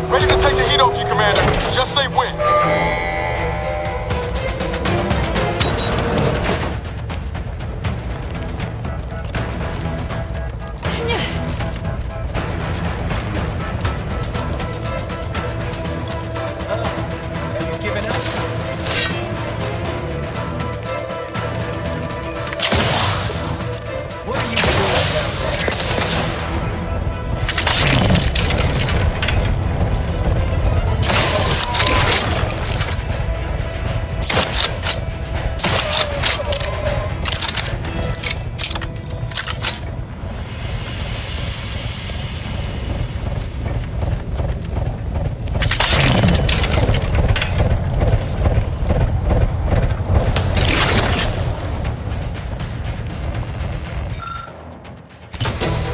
Ready to take the heat off you, Commander. Just say when.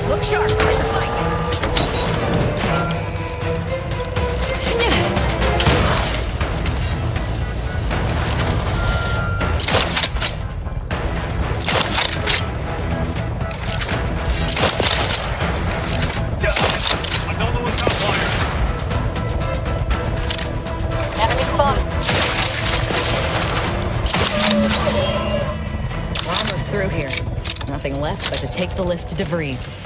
Look sharp, in the fight! Enemy spotted. We're almost through here. Nothing left but to take the lift to DeVries.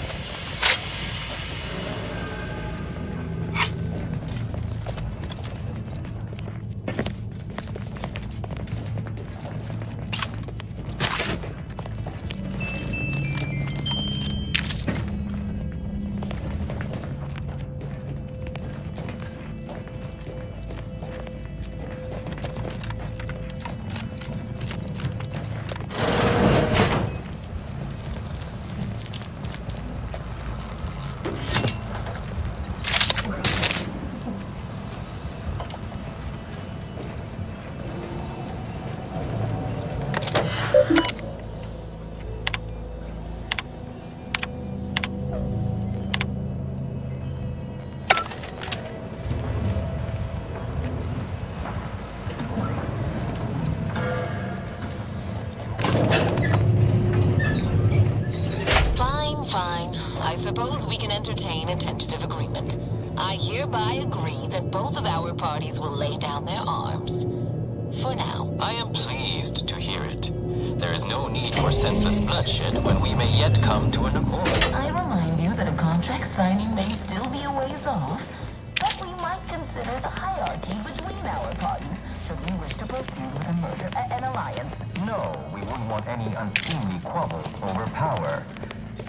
Fine. I suppose we can entertain a tentative agreement. I hereby agree that both of our parties will lay down their arms. For now. I am pleased to hear it. There is no need for senseless bloodshed when we may yet come to an accord. I remind you that a contract signing may still be a ways off, but we might consider the hierarchy between our parties should we wish to proceed with an alliance. No, we wouldn't want any unseemly quabbles over power.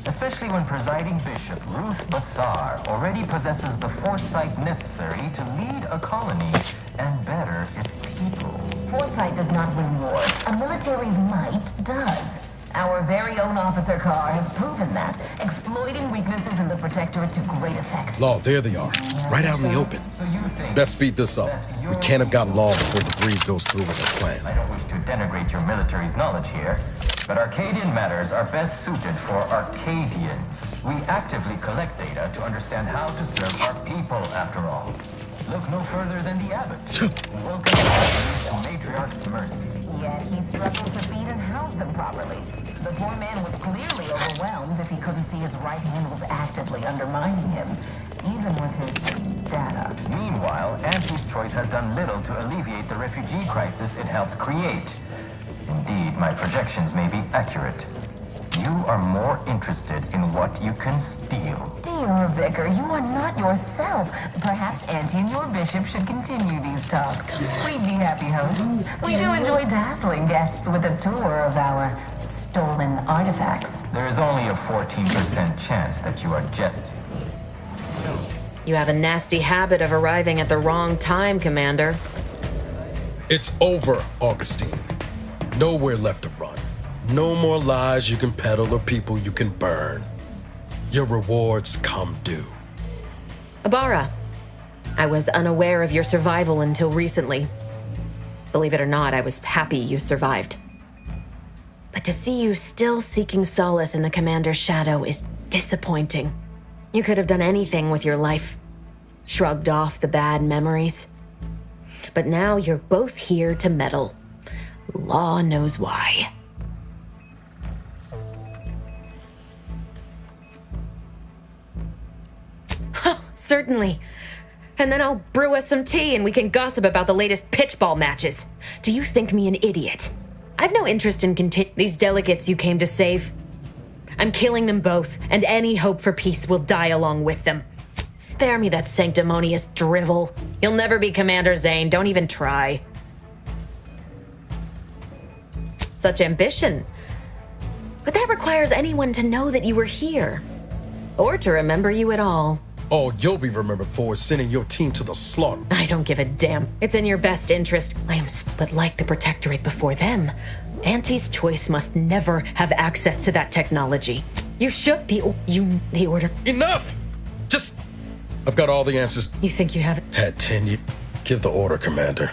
Especially when presiding Bishop Ruth Bassar already possesses the foresight necessary to lead a colony and better its people. Foresight does not win wars. A military's might does. Our very own Officer Carr has proven that, exploiting weaknesses in the Protectorate to great effect. Law, there they are. Right out in the open. So you think Best speed this up. We can't have gotten Law before DeVries goes through with our I plan. don't wish to denigrate your military's knowledge here, but Arcadian matters are best suited for Arcadians. We actively collect data to understand how to serve our people, after all. Look no further than the abbot. Welcome to Matriarch's mercy. Yet he struggled to feed and house them properly. The poor man was clearly overwhelmed if he couldn't see his right hand was actively undermining him, even with his data. Meanwhile, Auntie's choice has done little to alleviate the refugee crisis it helped create. Indeed, my projections may be accurate. You are more interested in what you can steal. Dear Vicar, you are not yourself. Perhaps Auntie and your bishop should continue these talks. We'd be happy hosts. We do enjoy dazzling guests with a tour of our stolen artifacts. There is only a 14% chance that you are just... You have a nasty habit of arriving at the wrong time, Commander. It's over, Augustine. Nowhere left to run. No more lies you can peddle or people you can burn. Your rewards come due. Ibarra, I was unaware of your survival until recently. Believe it or not, I was happy you survived. But to see you still seeking solace in the Commander's shadow is disappointing. You could have done anything with your life. Shrugged off the bad memories. But now you're both here to meddle. Law knows why. Certainly. And then I'll brew us some tea and we can gossip about the latest pitchball matches. Do you think me an idiot? I've no interest in these delegates you came to save. I'm killing them both, and any hope for peace will die along with them. Spare me that sanctimonious drivel. You'll never be Commander Zane, don't even try. Such ambition. But that requires anyone to know that you were here. Or to remember you at all. All you'll be remembered for is sending your team to the slaughter. I don't give a damn. It's in your best interest. But like the Protectorate before them, Auntie's Choice must never have access to that technology. You should the order. Enough! I've got all the answers. You think you have it? Had 10 you. Give the order, Commander.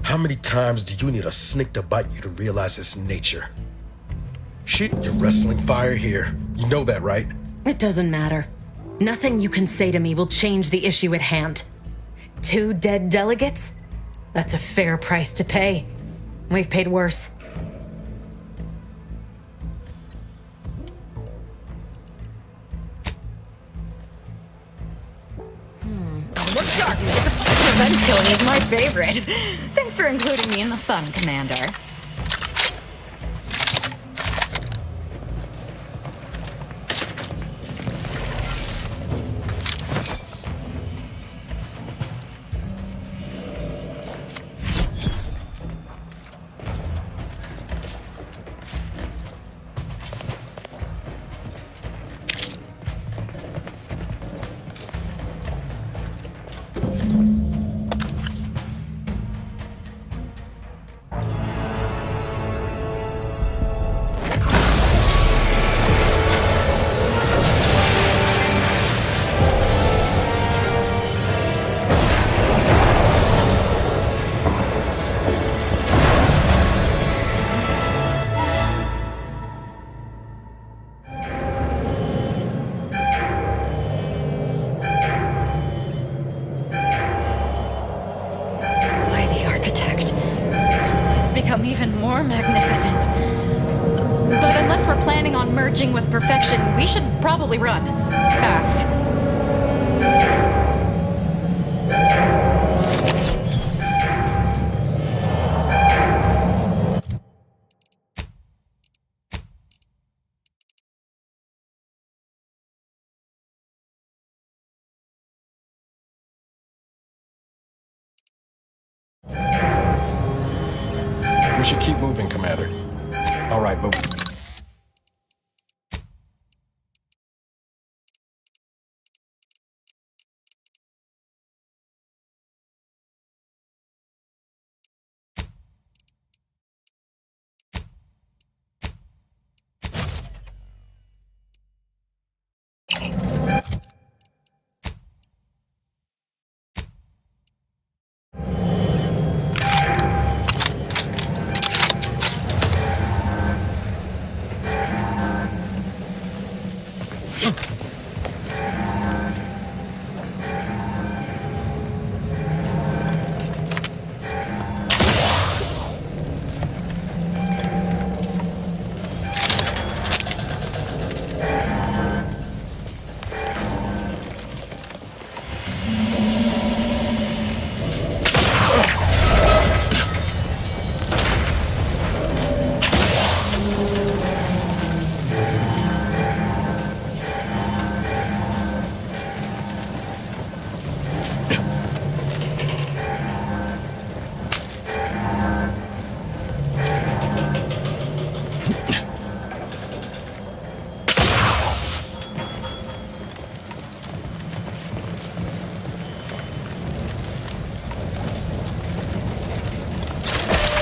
How many times do you need a snake to bite you to realize its nature? Shit, you're wrestling fire here. You know that, right? It doesn't matter. Nothing you can say to me will change the issue at hand. 2 dead delegates? That's a fair price to pay. We've paid worse. Look sharp! Revenge killing is my favorite. Thanks for including me in the fun, Commander. Become even more magnificent. But unless we're planning on merging with perfection, we should probably run. Fast. We should keep moving, Commander. All right, but...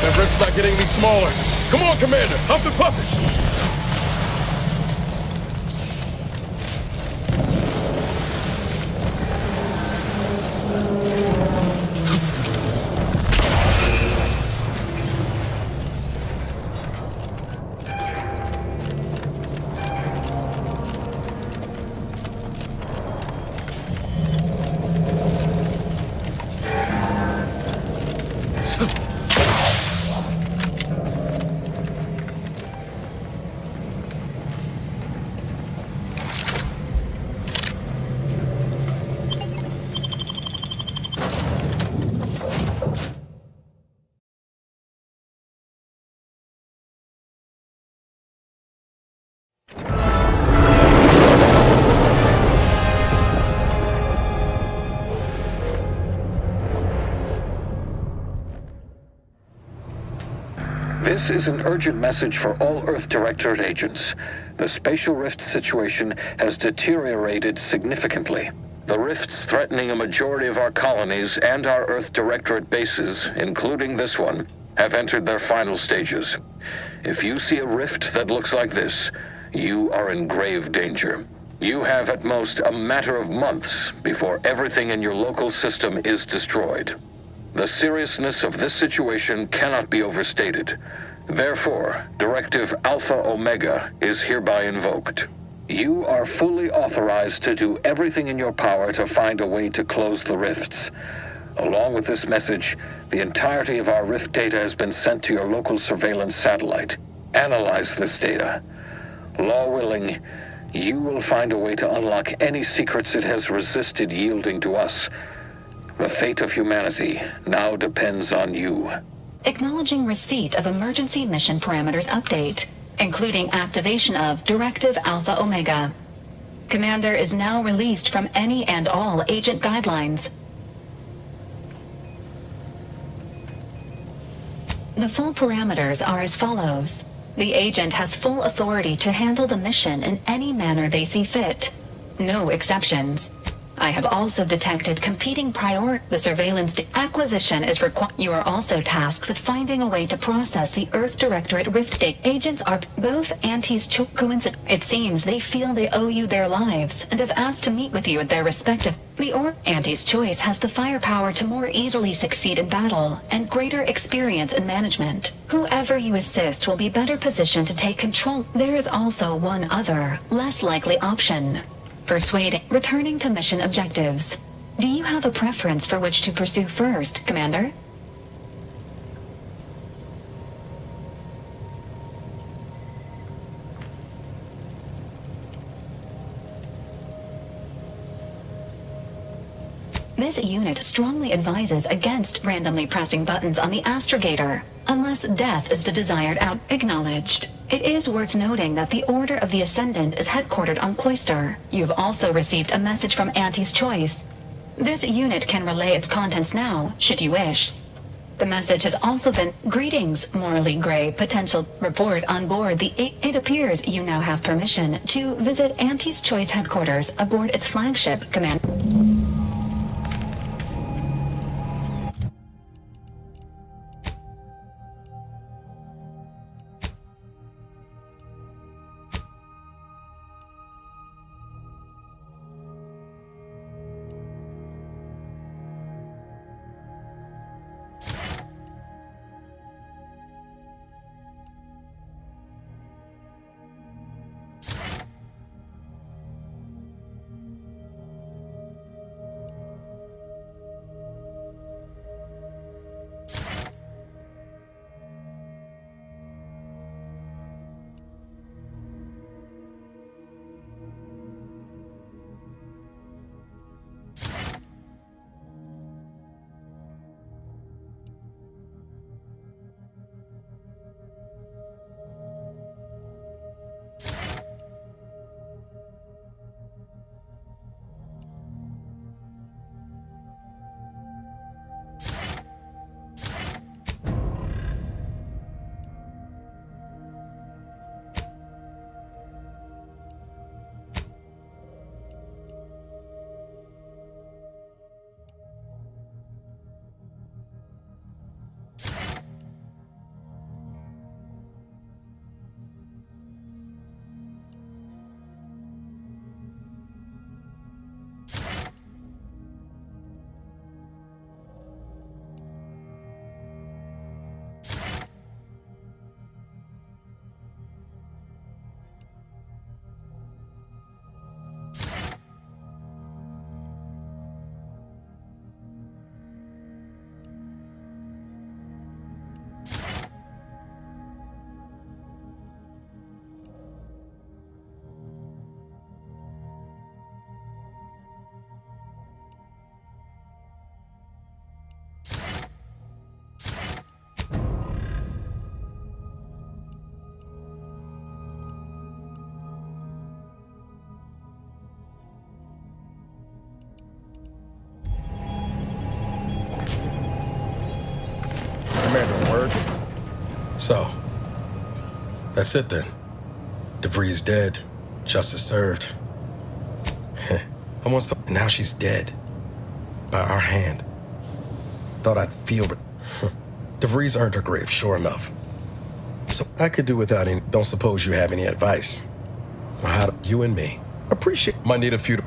That rift's not getting any smaller. Come on, Commander. Huff and puff it. This is an urgent message for all Earth Directorate agents. The spatial rift situation has deteriorated significantly. The rifts threatening a majority of our colonies and our Earth Directorate bases, including this one, have entered their final stages. If you see a rift that looks like this, you are in grave danger. You have at most a matter of months before everything in your local system is destroyed. The seriousness of this situation cannot be overstated. Therefore, Directive Alpha Omega is hereby invoked. You are fully authorized to do everything in your power to find a way to close the rifts. Along with this message, the entirety of our rift data has been sent to your local surveillance satellite. Analyze this data. Law willing, you will find a way to unlock any secrets it has resisted yielding to us. The fate of humanity now depends on you. Acknowledging receipt of emergency mission parameters update, including activation of Directive Alpha Omega. Commander is now released from any and all agent guidelines. The full parameters are as follows. The agent has full authority to handle the mission in any manner they see fit. No exceptions. I have also detected competing the surveillance acquisition is required. You are also tasked with finding a way to process the Earth Directorate Rift data. Agents are both Auntie's coincidence. It seems they feel they owe you their lives and have asked to meet with you at their respective. Auntie's Choice has the firepower to more easily succeed in battle and greater experience in management. Whoever you assist will be better positioned to take control. There is also one other, less likely option. Persuading. Returning to mission objectives. Do you have a preference for which to pursue first, Commander? This unit strongly advises against randomly pressing buttons on the astrogator, unless death is the desired out. Acknowledged. It is worth noting that the Order of the Ascendant is headquartered on Cloister. You have also received a message from Auntie's Choice. This unit can relay its contents now, should you wish. The message has also been, greetings, morally gray potential report on board the It appears you now have permission to visit Auntie's Choice headquarters aboard its flagship, Command. Commander, word? So, That's it then. DeVries dead. Justice served. I once thought, now she's dead. By our hand. Thought I'd feel it. DeVries earned her grave, sure enough. So I could do without any. Don't suppose you have any advice? On how to, you and me. Appreciate. Might need a few.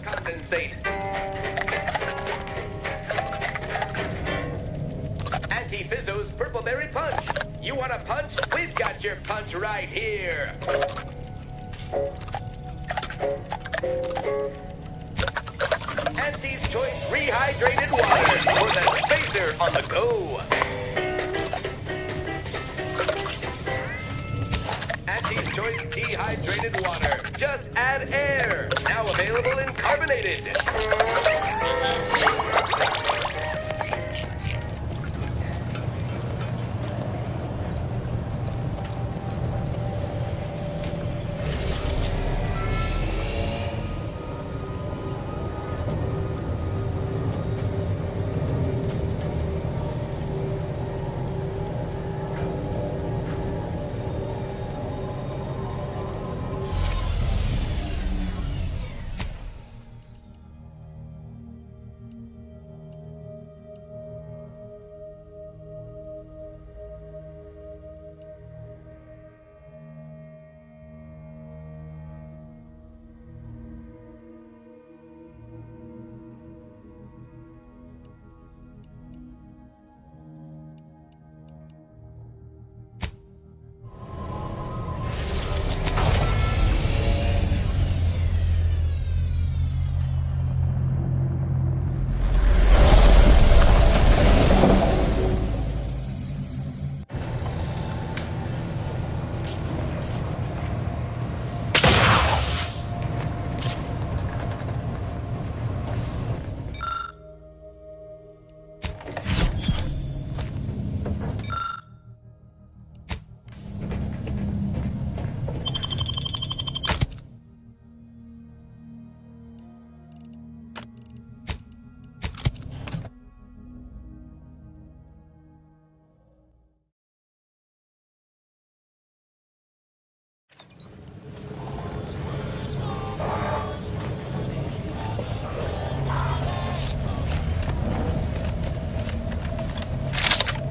Condensate. Anti-Fizzo's Purple Berry Punch. You want a punch? We've got your punch right here. Auntie's Choice Rehydrated Water for the spacer on the go. Auntie's Choice Dehydrated Water. Just add air. Now available in carbonated.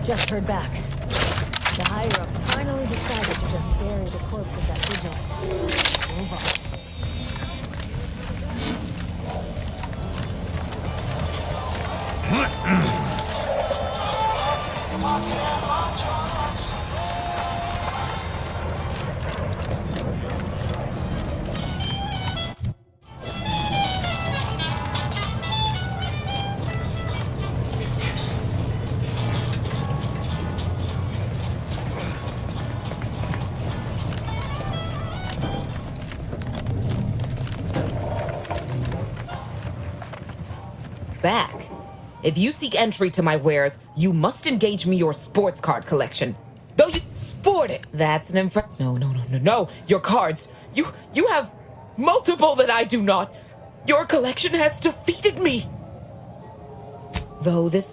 Just heard back. The higher-ups finally decided to just bury the corpse of that vigilist. Move on. Back. If you seek entry to my wares, you must engage me your sports card collection. Though you sport it. That's an No. Your cards. You have multiple that I do not. Your collection has defeated me. Though this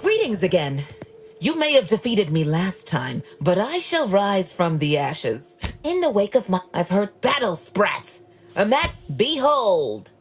Greetings again. You may have defeated me last time, but I shall rise from the ashes. In the wake of I've heard battle sprats. Behold!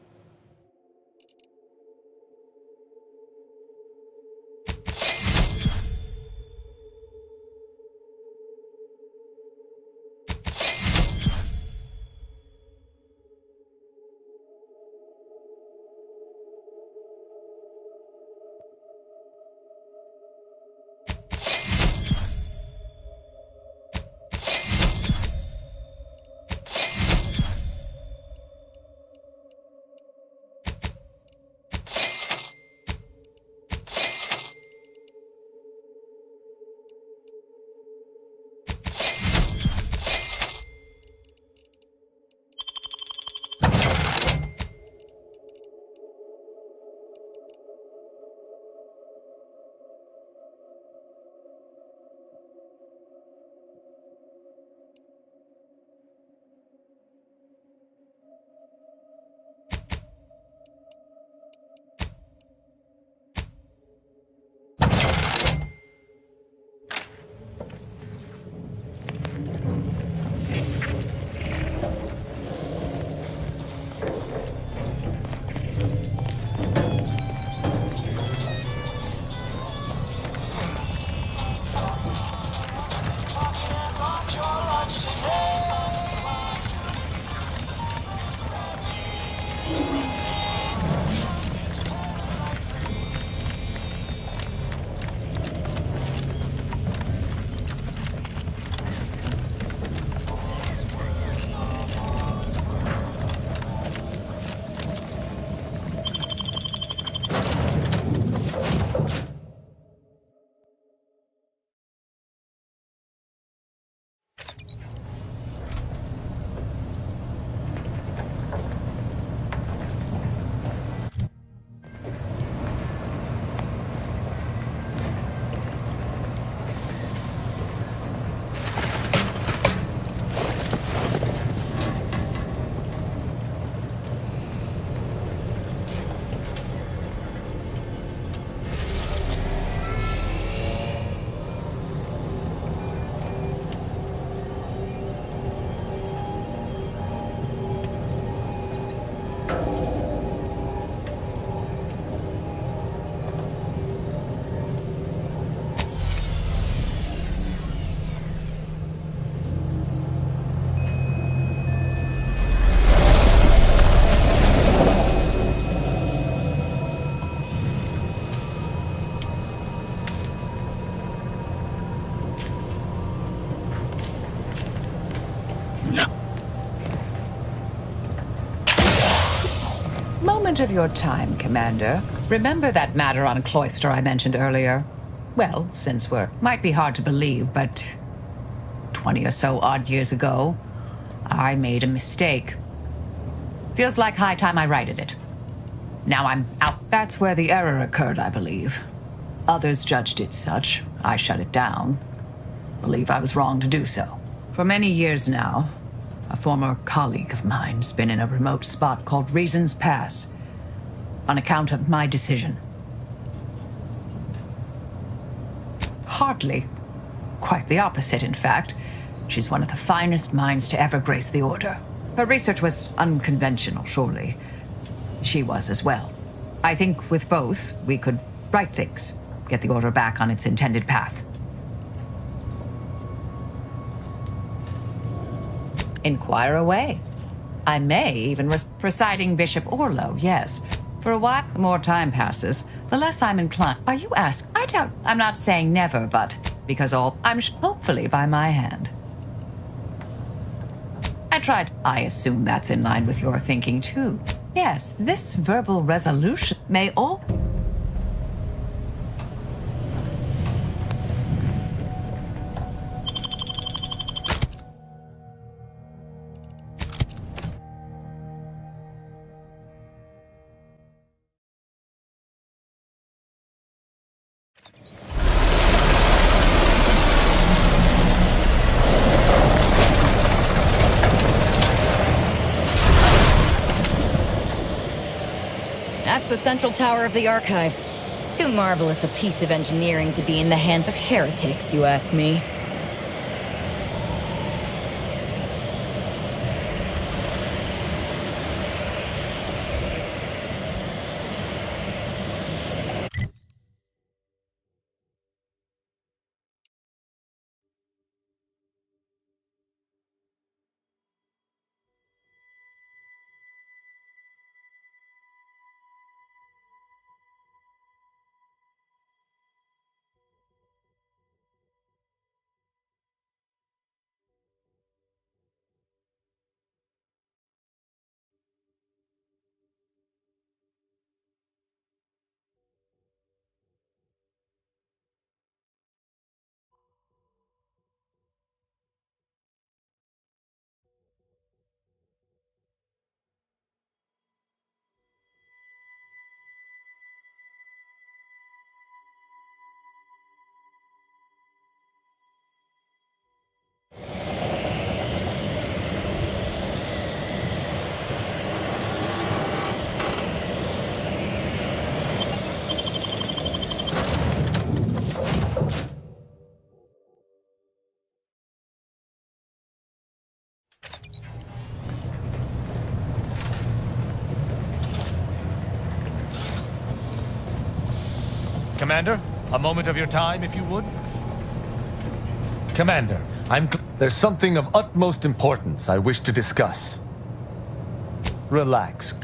moment of your time, Commander. Remember that matter on Cloister I mentioned earlier? Well, since might be hard to believe, but 20 or so odd years ago, I made a mistake. Feels like high time I righted it. Now I'm out. That's where the error occurred, I believe. Others judged it such. I shut it down. Believe I was wrong to do so. For many years now, a former colleague of mine's been in a remote spot called Reasons Pass on account of my decision. Hardly. Quite the opposite, in fact. She's one of the finest minds to ever grace the Order. Her research was unconventional, surely. She was as well. I think with both, we could right things, get the Order back on its intended path. Inquire away. I may even presiding Bishop Orlo, yes. For a while, the more time passes, the less I'm inclined. Are you asked? I doubt. I'm not saying never, but because hopefully by my hand. I assume that's in line with your thinking too. Yes, this verbal resolution may all. That's the central tower of the Archive. Too marvelous a piece of engineering to be in the hands of heretics, you ask me. Commander, a moment of your time, if you would. Commander, there's something of utmost importance I wish to discuss. Relax.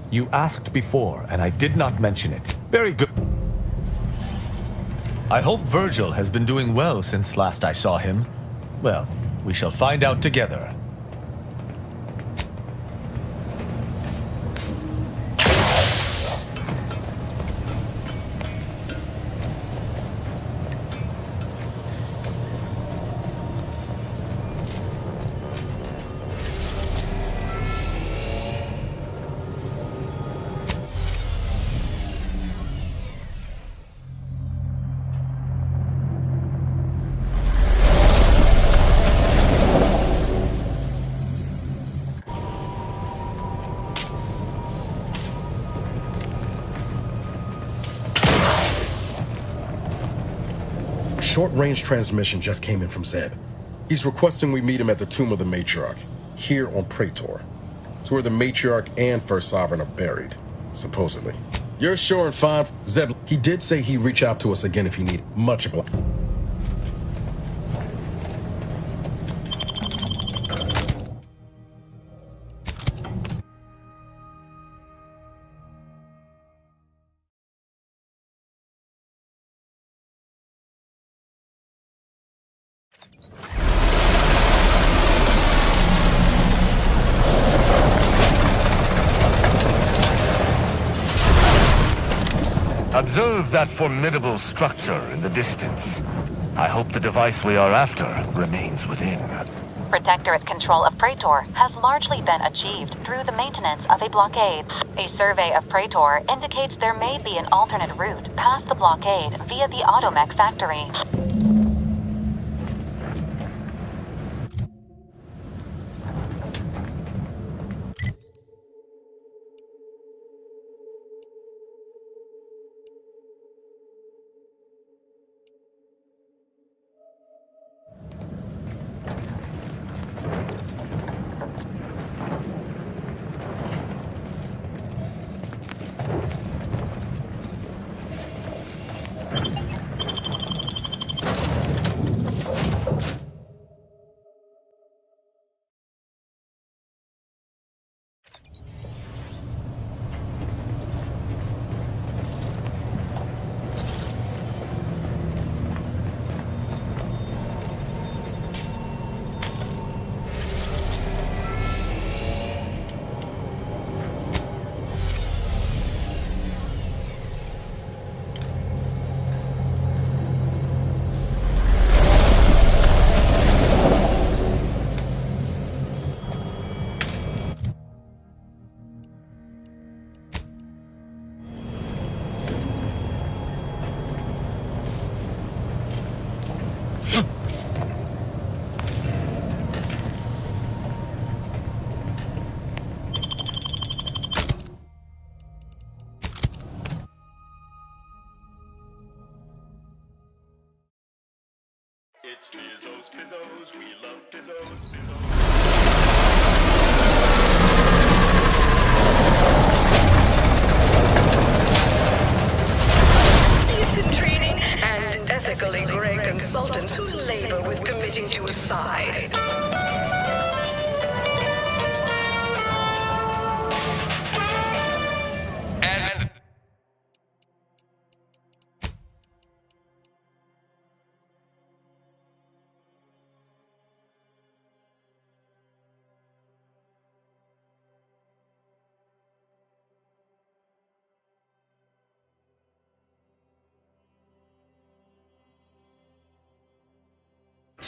You asked before, and I did not mention it. Very good. I hope Virgil has been doing well since last I saw him. Well, we shall find out together. Short-range transmission just came in from Zeb. He's requesting we meet him at the tomb of the Matriarch, here on Praetor. It's where the Matriarch and First Sovereign are buried, supposedly. You're sure and fine, Zeb. He did say he'd reach out to us again if he needed. Much obliged. observe that formidable structure in the distance. I hope the device we are after remains within. Protectorate control of Praetor has largely been achieved through the maintenance of a blockade. A survey of Praetor indicates there may be an alternate route past the blockade via the Automech factory. It's Bizzos, Bizzos, we love Bizzos, It's in training and ethically gray consultants who labor with committing to a side.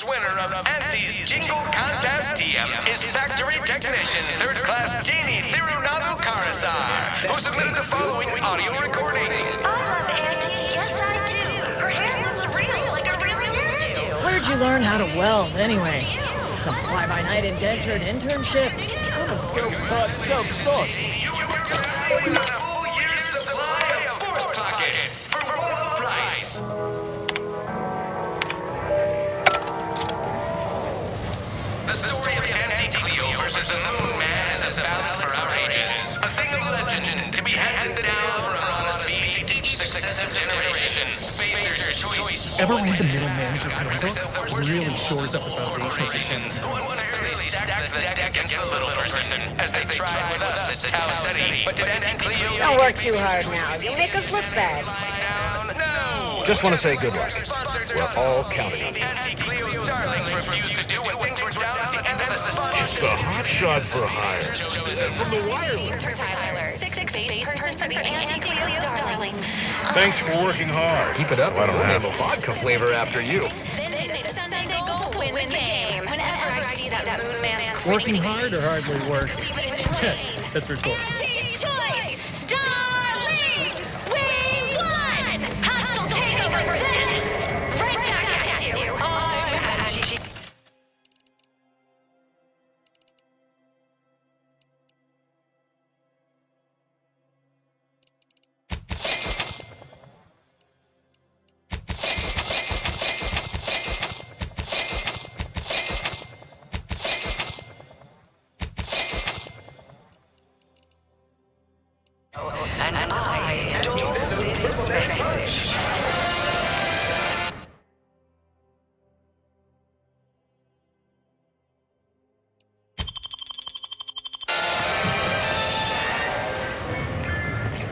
Winner of Auntie's Jingle Contest TM is Factory Technician 3rd Class Janie Thirunadu Karasar, who submitted the following audio recording. I love Auntie, yes I do. Her hair looks real, like a real hairdo. Where'd you learn how to weld, anyway? Some fly-by-night indentured internship? I'm a silk-taught silk-sport. With a full year's supply of force pockets for one price. The story of Anti-Cleo versus the Moon Man is a ballad for our ages. A thing of legend to be handed down for an honest fee to each successive generation. Spacer's choice. Ever read The Middle Manager Playbook? It really shores up the foundation of Who unfairly stacked the deck against the little person, as they tried with us at Tau City. But did Anti-Cleo... Don't work too hard now. You make us look bad. Just want to say good luck. We're all counting on you. Anti-Cleo's darlings refused to do when things were down at the end of the suspension. It's the hotshot for hire. From the wireless. Tyler, sixth base person for the Anti-Cleo's darlings. Thanks for working hard. Keep it up. I don't have a vodka flavor after you. Then made a Sunday goal to win the game. Whenever I see that Moon Man's Working hard or hardly working? That's rhetorical. Auntie's choice! Darlings! We won! Hostile takeover for this! Right back at you! I'm Auntie. And I endorse this message.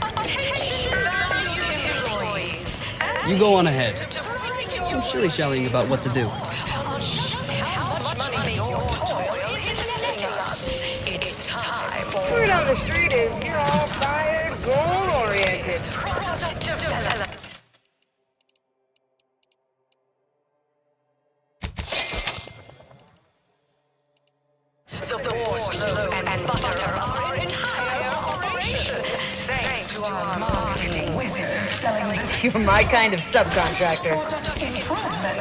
Attention valued employees. You go on ahead. I'm shilly-shallying about what to do. Just how much money your toil is netting us. It's time for... Word on the street is you're all fired, goal-oriented. Product development. The Force loaf and butter are our entire operation. Thanks to our marketing wizards selling this. You're my kind of subcontractor.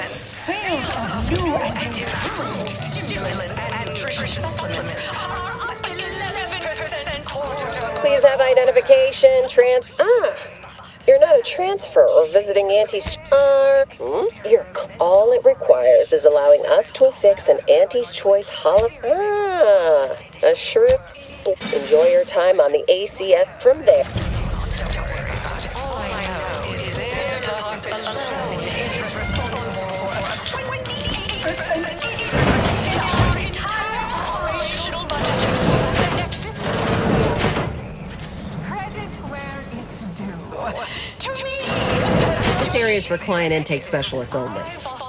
Sales of new and improved stimulants and nutrition supplements are up 11% quarter. Please have identification. You're not a transfer or visiting Auntie's. All it requires is allowing us to affix an Auntie's Choice a shrimp. Enjoy your time on the ACF from there. All I know is their department alone is responsible for 28% decrease in our entire operational budget for the next. Credit where it's due. To me, This area is for client intake specialists only.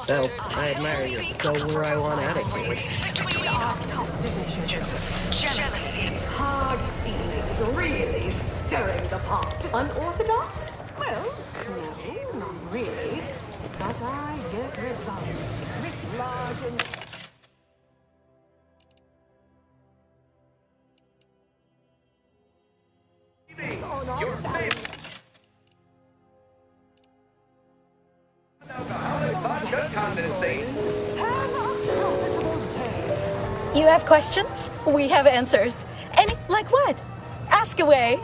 So, I admire your go where I want attitude. between our top divisions, jealousy, hard feelings, really stirring the pot. Unorthodox? Well, no, not really. But I get results. With large and... You have questions? We have answers. Any, like what? Ask away.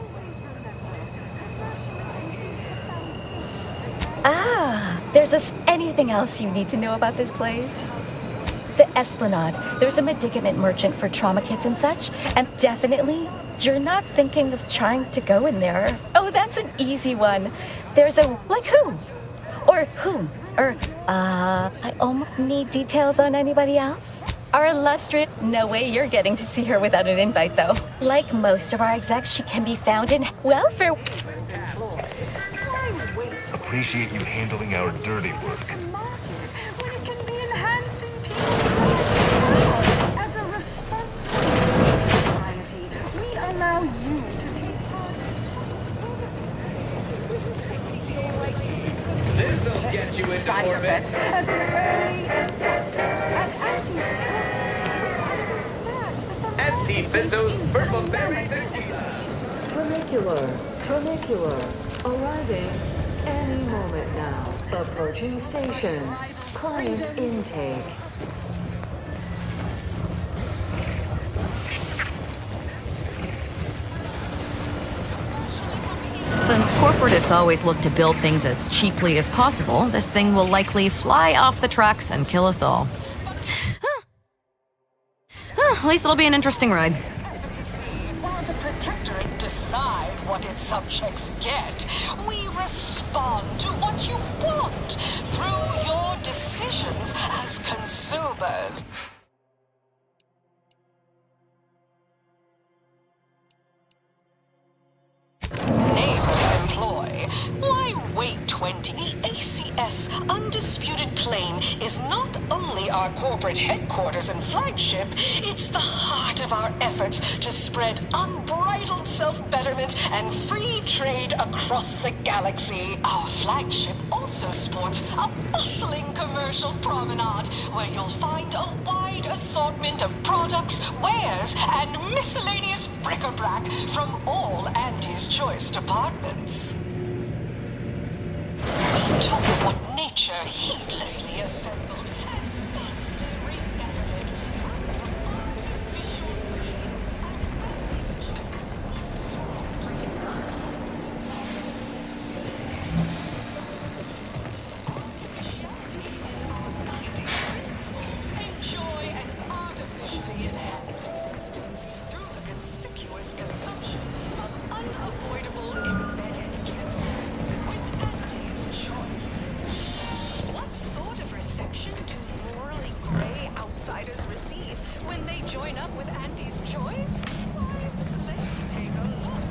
Anything else you need to know about this place? The Esplanade. There's a medicament merchant for trauma kits and such. And definitely, you're not thinking of trying to go in there. Oh, that's an easy one. There's a, like who? Or whom? Or, I almost need details on anybody else. Our illustrious, no way you're getting to see her without an invite, though. Like most of our execs, she can be found in welfare. Appreciate you handling our dirty work. As a responsible society, we allow you to take part. This'll get you into orbit. As an early adopter and Anti-Fizzo's purple berry tequila. Tranicular. Arriving any moment now. Approaching station. Client intake. Since corporates always look to build things as cheaply as possible, this thing will likely fly off the tracks and kill us all. At least it'll be an interesting ride. While the Protectorate decide what its subjects get, we respond to what you want through your decisions as consumers. Neighbors employ. Why wait 20? The ACS undisputed claim is not only our corporate headquarters and flagship, it's the heart of our efforts to spread unbridled self-betterment and free trade across the galaxy. Our flagship also sports a bustling commercial promenade where you'll find a wide assortment of products, wares, and miscellaneous bric-a-brac from all Auntie's Choice departments. We took what nature heedlessly assembled and thusly rebettered it through artificial means and Auntie's Artificiality is our guiding principle. Enjoy an artificially enhanced existence through the conspicuous consumption of unavoidable embedded chemicals with Auntie's Choice. What sort of reception do morally gray outsiders receive when they join up with Auntie's Choice? Why, let's take a look.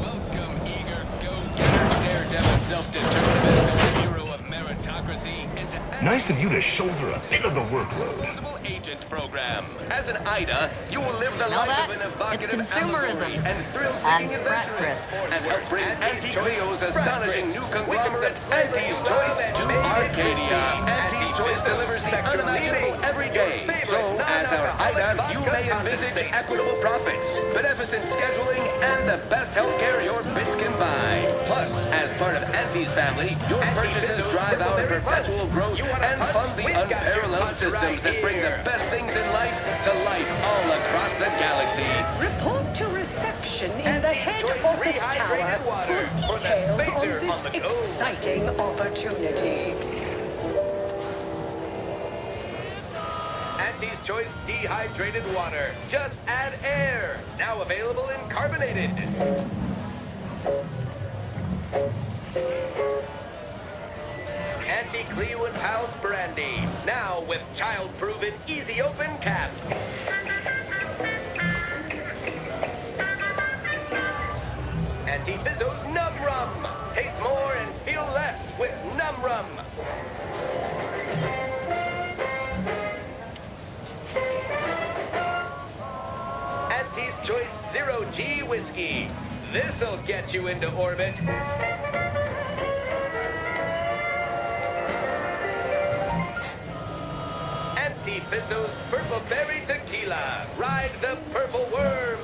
Welcome, eager go-getter, daredevil, self-determined, hero of merit. meritocracy into Nice of you to shoulder a bit of the workload. disposable agent program. As an IDA, you will live the Smell life that? of an It's evocative consumerism. allegory and thrill-seeking And frat adventurist, crisps. and help bring Anti-Cleo's astonishing new conglomerate, Anti's Choice, to Arcadia. Anti's Choice delivers the unimaginable every day. So, as our IDA, you may envisage equitable profits, beneficent scheduling, and the best healthcare your bits can buy. Plus, as part of Anti's family, your purchases drive our perpetual growth and fund the unparalleled systems that bring the best things in life to life all across the galaxy. Report to reception in the head office tower for details on this exciting opportunity. Anti's Choice dehydrated water. Just add air. Now available in carbonated. Anti-Cleo and Pals brandy. Now with child-proven easy open cap. Anti-Fizzo's Num Rum. Taste more and feel less with Num Rum. Anti's Choice Zero G Whiskey. This'll get you into orbit. Anti-Fizzo's Purple Berry Tequila. Ride the purple worm.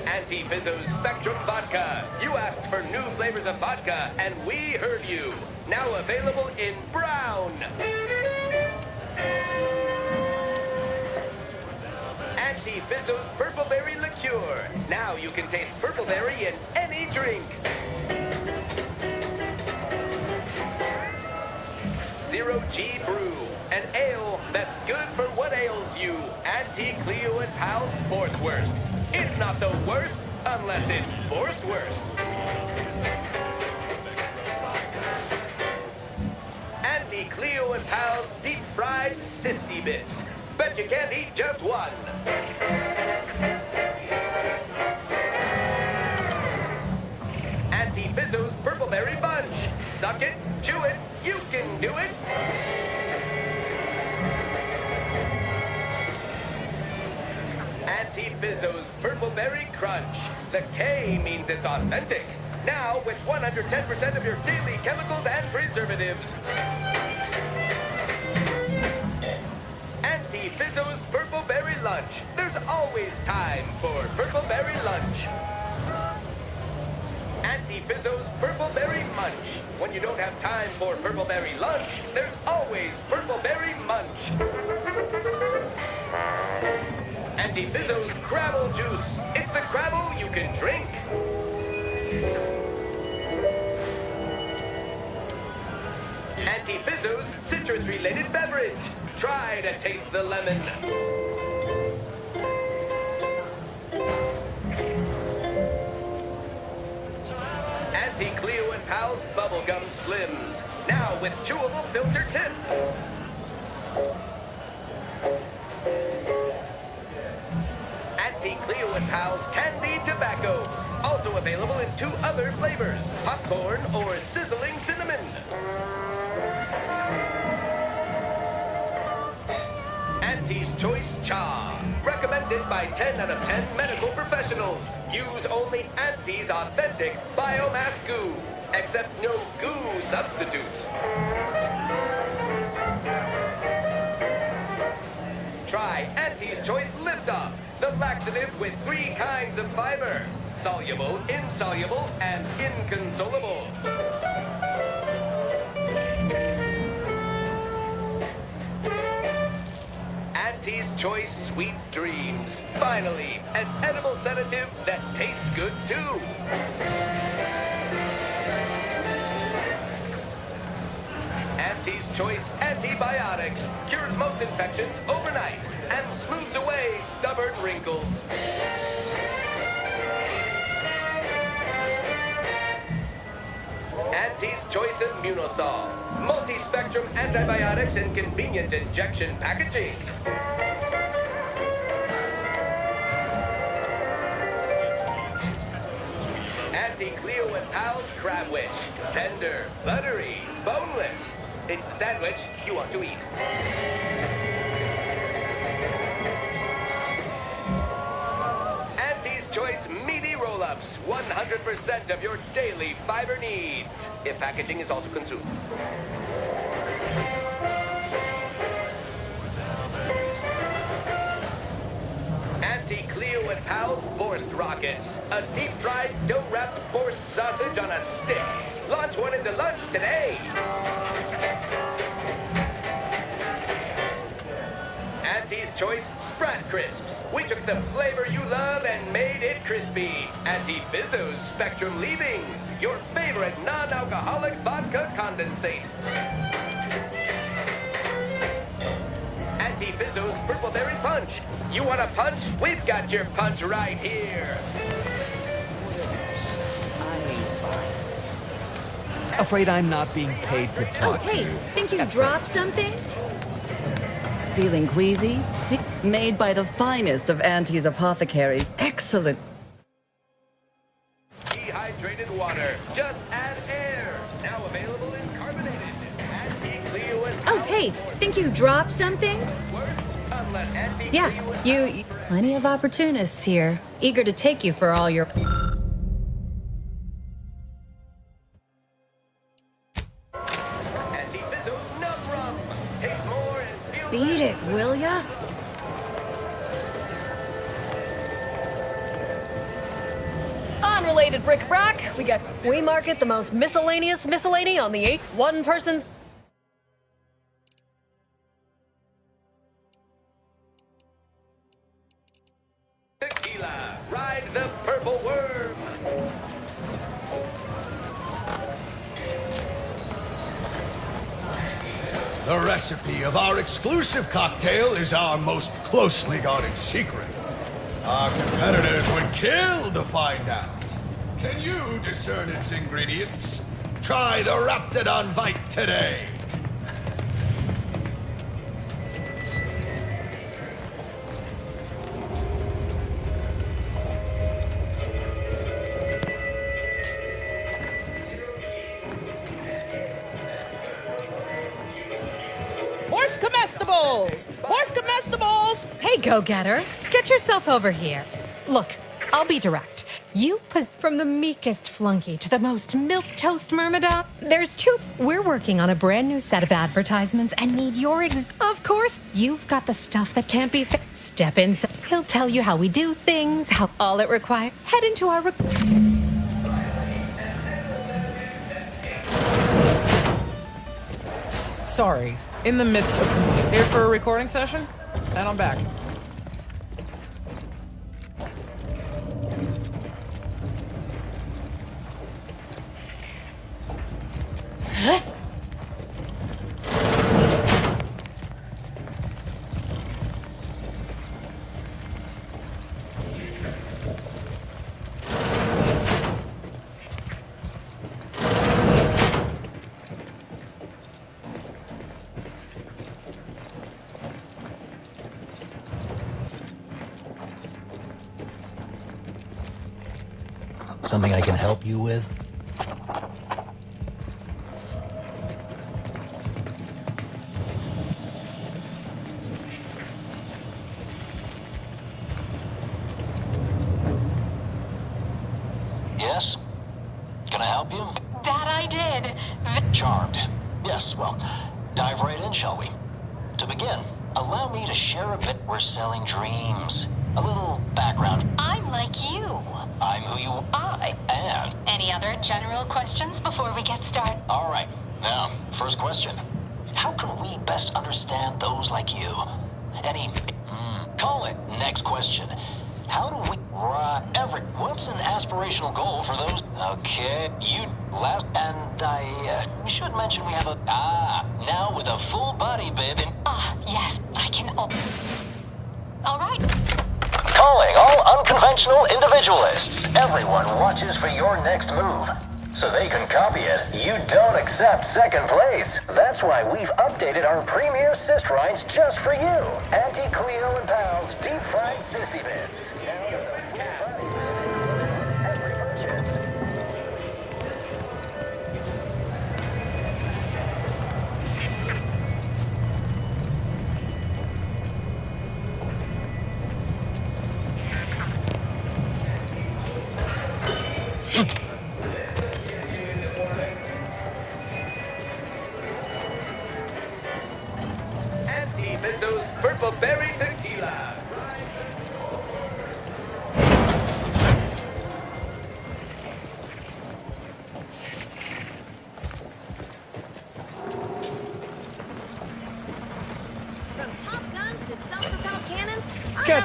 Anti-Fizzo's Spectrum Vodka. You asked for new flavors of vodka, and we heard you. Now available in brown. Anti-Fizzo's Purple Berry Liqueur. Now you can taste purple berry in any drink. Zero G Brew. An ale that's good for what ails you. Anti-Cleo and Pals Forcewurst. It's not the worst unless it's Forcewurst. Anti-Cleo and Pals deep fried Sisty Bits. Bet you can't eat just one. Anti-Fizzo's Purple Berry Bunch. Suck it, chew it, you can do it. Anti-Fizzo's Purple Berry Crunch. The K means it's authentic. Now with 110% of your daily chemicals and preservatives. Anti-Fizzo's Purple Berry Lunch. There's always time for Purple Berry Lunch. Anti-Fizzo's Purple Berry Munch. When you don't have time for Purple Berry Lunch, there's always Purple Berry Munch. Anti-Fizzo's Crabble Juice. It's the Crabble you can drink. Anti-Fizzo's citrus-related beverage. Try to taste the lemon. Anti-Cleo and Pals Bubblegum Slims. Now with chewable filter tip. Anti-Cleo and Pals Candy Tobacco. Also available in 2 other flavors, popcorn or sizzling cinnamon. Anti's Choice Cha. Recommended by 10 out of 10 medical professionals. Use only Anti's authentic biomass goo. Except no goo substitutes. Try Anti's Choice Liftoff. The laxative with 3 kinds of fiber. Soluble, insoluble, and inconsolable. Anti's Choice Sweet Dreams. Finally, an edible sedative that tastes good too. Anti's Choice Antibiotics cures most infections overnight and smooths away stubborn wrinkles. Anti's Choice Immunosol. Multi-spectrum antibiotics in convenient injection packaging. crabwich. Tender, buttery, boneless. It's the sandwich you want to eat. Auntie's Choice Meaty Roll-Ups. 100% of your daily fiber needs. If packaging is also consumed. Auntie Cleo and Pal's Borscht Rockets. A deep-fried, dough-wrapped Borscht sausage on a stick. Launch one into lunch today. Auntie's Choice Sprat Crisps. We took the flavor you love and made it crispy. Auntie Fizzo's Spectrum Leavings. Your favorite non-alcoholic vodka condensate. Auntie Fizzo's Purple Berry Punch. You want a punch? We've got your punch right here. Afraid I'm not being paid to talk to you. Think you dropped something? Feeling queasy? See, made by the finest of Auntie's apothecary. Excellent. Dehydrated water. Just add air. Now available in carbonated. Auntie Cleo and Oh, hey, think you dropped something? Unless Auntie Yeah, Cleo and you plenty of opportunists here, eager to take you for all your. Auntie Fizzo's Num Rum. Taste more and feel Beat it, will ya? Unrelated bric-a-brac, we market the most miscellaneous miscellany on the 8 one-person. tequila. Ride the purple worm. The recipe of our exclusive cocktail is our most closely guarded secret. Our competitors would kill to find out. Can you discern its ingredients? Try the Raptidon Bite today. Horse comestibles! Horse comestibles! Hey, go-getter, get yourself over here. Look, I'll be direct. You from the meekest flunky to the most milquetoast myrmidon. There's two. We're working on a brand new set of advertisements and need your Of course, you've got the stuff that can't be Step in. He'll tell you how we do things, how all it requires. Head into our. Sorry, in the midst of here for a recording session, and I'm back. Something I can help you with? Yes? Can I help you? That I did. Charmed. Yes, well, dive right in, shall we? To begin, allow me to share a bit. We're selling dreams. A little background. I'm like you. I'm who you are. And? Any other general questions before we get started? All right. Now, first question. How can we best understand those like you? Call it. Next question. How do we... Everett, what's an aspirational goal for those... Okay, you last... And I should mention we have a... now with a full body bib in... Yes, I can... All right. Calling all unconventional individualists. Everyone watches for your next move. So they can copy it. You don't accept second place. That's why we've updated our premier cyst rinds just for you. Auntie Cleo and Pal's deep fried cysty bits. Now with a full body bib in every purchase.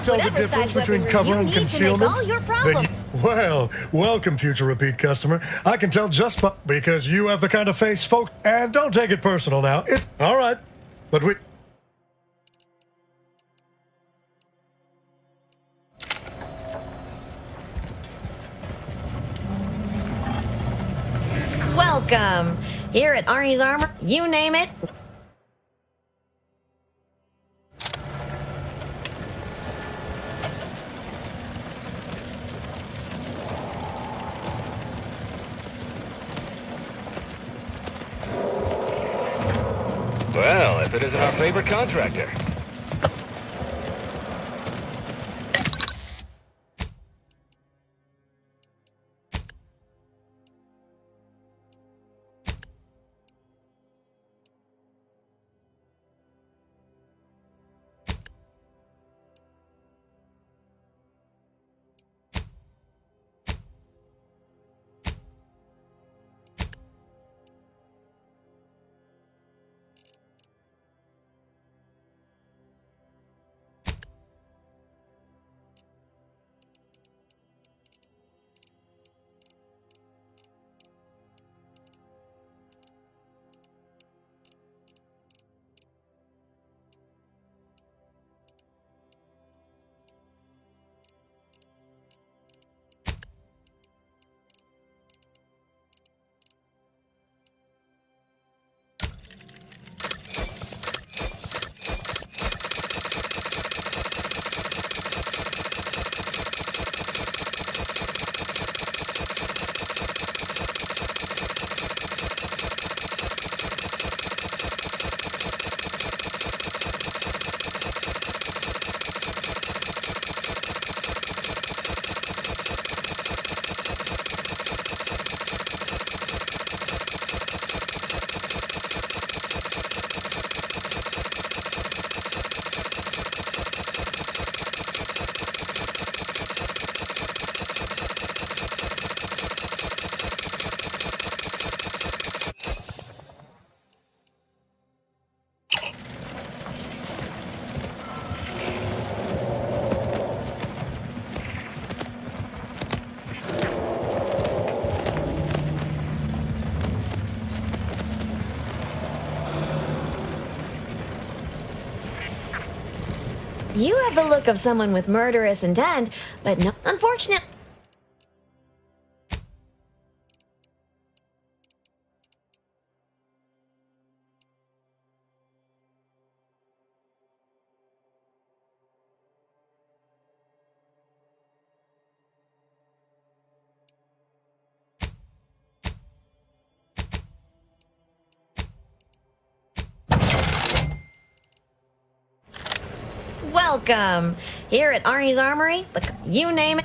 can't tell the whatever difference size between weaponry cover you and need to make concealment? all your Then problems. well, welcome, future repeat customer. I can tell just because you have the kind of face folk. And don't take it personal now. It's all right. But we... Welcome. Here at Arnie's Armor, you name it. Well, if it isn't our favorite contractor. You have the look of someone with murderous intent, but no, unfortunate. Welcome. Here at Arnie's Armory, you name it.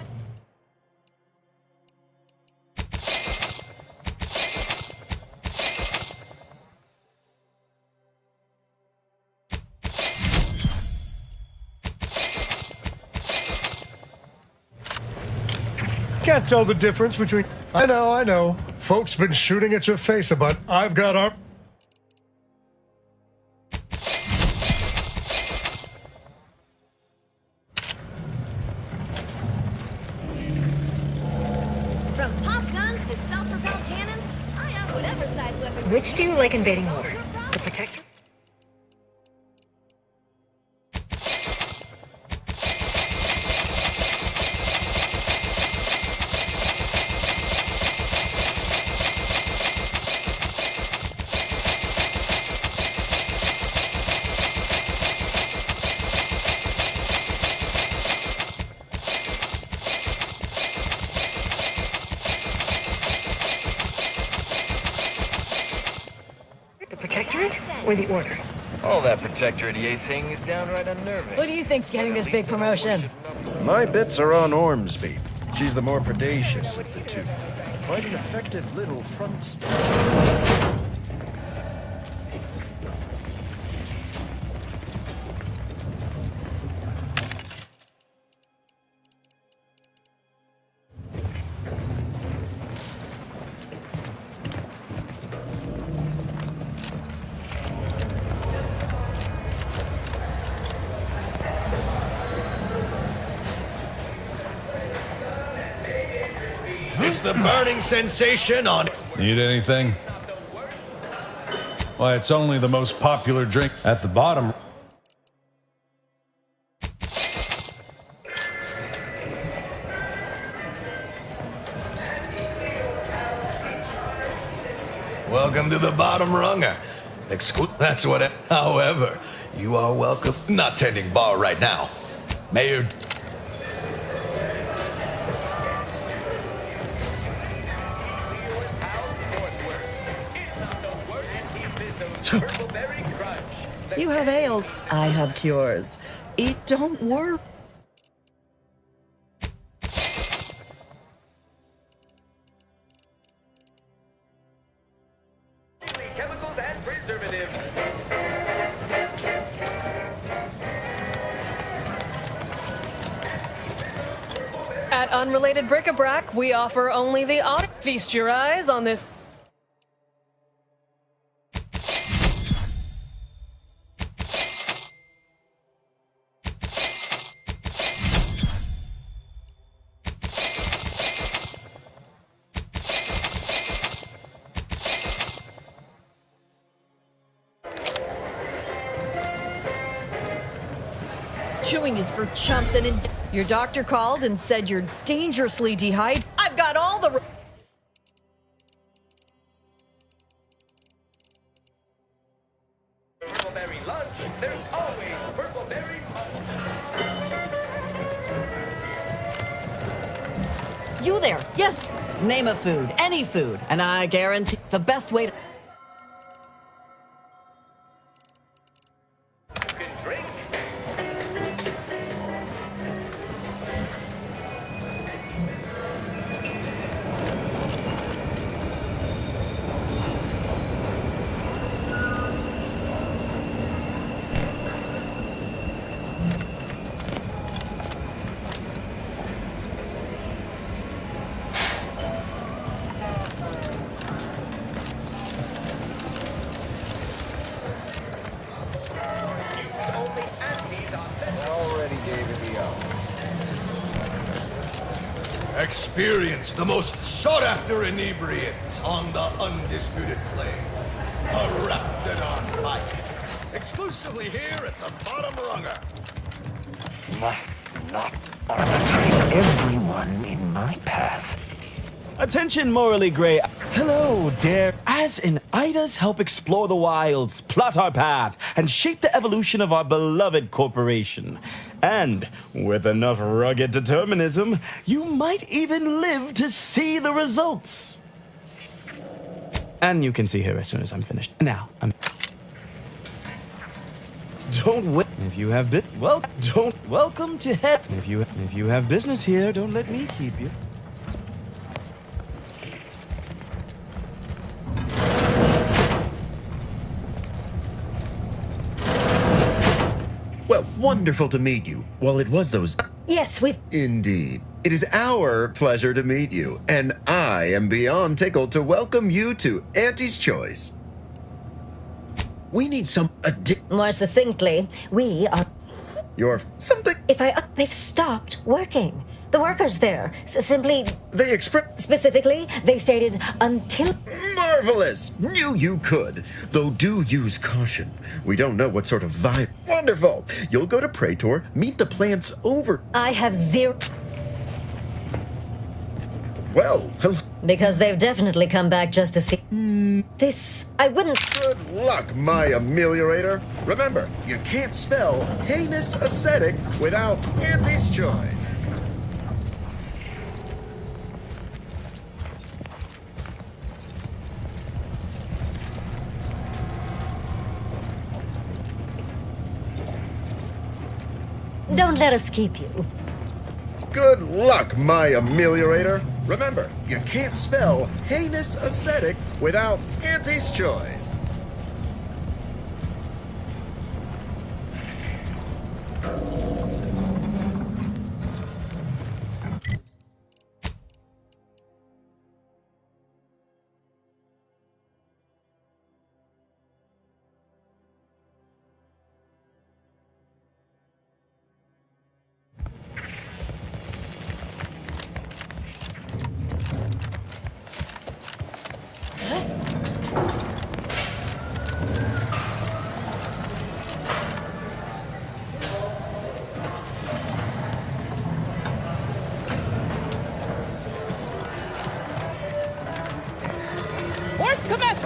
Can't tell the difference between... I know. Folks been shooting at your face, but I've got our... From pop guns to self-propelled cannons, I have whatever size weapon. Which do you like invading more? The Protector? Protectorate or the Order? All that Protectorate yacing is downright unnerving. Who do you think's getting this big promotion? My bets are on Ormsby. She's the more predacious of the two. Quite an effective little front stop. the burning sensation on... Need anything? Why, it's only the most popular drink at the bottom. Welcome to the bottom runger. That's what it... However, you are welcome... Not tending bar right now. Mayor... You have ails. I have cures. Eat, don't worry. Chemicals and preservatives. At Unrelated Bric-a-Brac, we offer only the odd. Feast your eyes on this. Chewing is for chumps and your doctor called and said you're dangerously dehydrated. I've got all the... Purpleberry lunch. There's always purpleberry punch. You there? Yes. Name a food, any food, and I guarantee the best way to... Experience the most sought-after inebriant on the undisputed claim. A Raptidon Bite. Exclusively here at the bottom runger. Must not arbitrate everyone in my path. Attention, morally gray. Hello, dare. As in Idas help explore the wilds, plot our path, and shape the evolution of our beloved corporation. And with enough rugged determinism, you might even live to see the results. And you can see her as soon as I'm finished. Now, don't wait. If you have welcome to head. If you have business here, don't let me keep you. Well, wonderful to meet you. Well, it was those... Yes, we've... Indeed. It is our pleasure to meet you, and I am beyond tickled to welcome you to Auntie's Choice. We need some More succinctly, we are... Your... something... They've stopped working. The workers there simply... They express... Specifically, they stated until... Marvelous! Knew you could. Though do use caution. We don't know what sort of vibe... Wonderful! You'll go to Praetor, meet the plants over... I have zero... Well, because they've definitely come back just to see... This... I wouldn't... Good luck, my ameliorator. Remember, you can't spell heinous ascetic without Auntie's Choice. Don't let us keep you. Good luck, my ameliorator. Remember, you can't spell heinous ascetic without Auntie's Choice.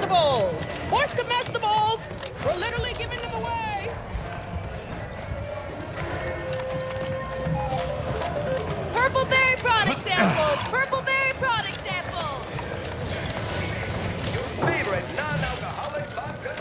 comestibles! Horse comestibles! We're literally giving them away! Purple berry product samples! Purple berry product samples! Favorite non-alcoholic vodka.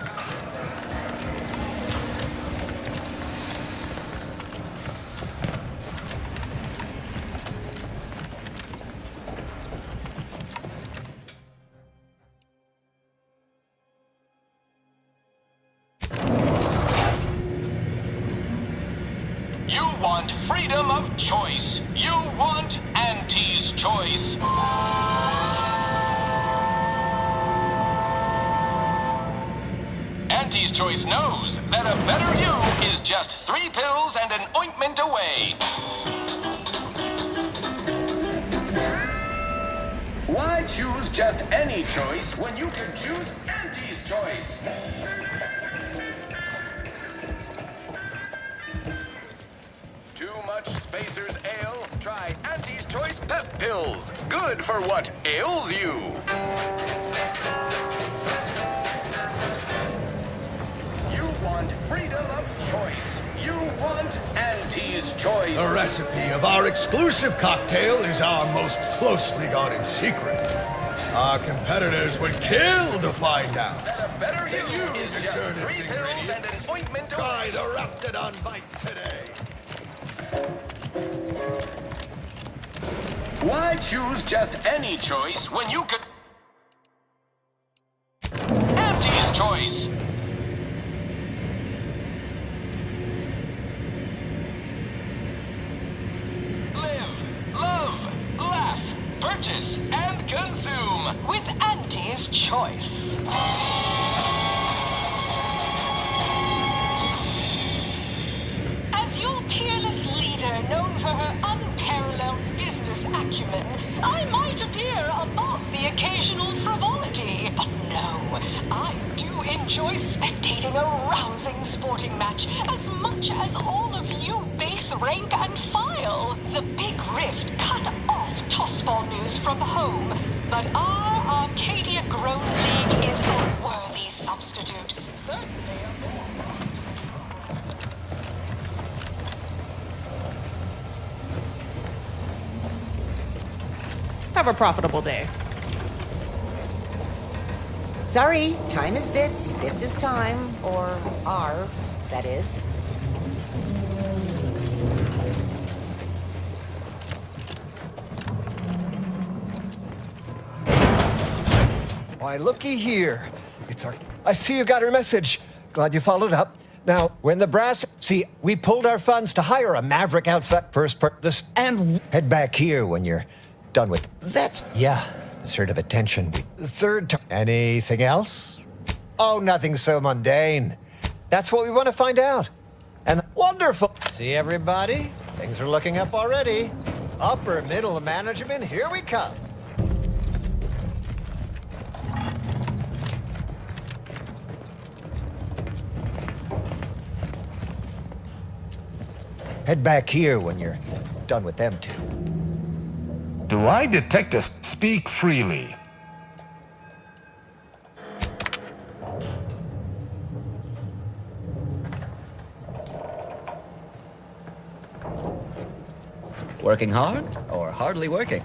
You want freedom of choice. You want Auntie's choice. Auntie's choice knows that a better you is just 3 pills and an ointment away. Why choose just any choice when you can choose Auntie's choice? Too much Spacer's Ale? Try Auntie's Choice Pep Pills. Good for what ails you. You want freedom of choice. You want Auntie's Choice. The recipe of our exclusive cocktail is our most closely guarded secret. Our competitors would kill to find out. Better Can you is just discern 3 its pills and ingredients? an ointment Try away. the Raptidon Bite today. Why choose just any choice when you could... Auntie's Choice. Live, love, laugh, purchase, and consume with Auntie's Choice. As your peerless leader, known for her unparalleled business acumen, I might appear above the occasional frivolity. But no, I do enjoy spectating a rousing sporting match as much as all of you base rank and file. The Big Rift cut off tossball news from home, but our Arcadia Grown League is a worthy substitute. Certainly a more... Have a profitable day. Sorry, time is bits. Bits is time. Or are, that is. Why, looky here. It's our... I see you got our message. Glad you followed up. Now, when the brass... See, we pulled our funds to hire a maverick outside first part this... And head back here when you're done with... That's... Yeah, the sort of attention we... The third time... Anything else? Oh, nothing so mundane. That's what we want to find out. And wonderful. See, everybody? Things are looking up already. Upper middle management, here we come. Head back here when you're done with them two. Do I detect us? Speak freely. Working hard or hardly working?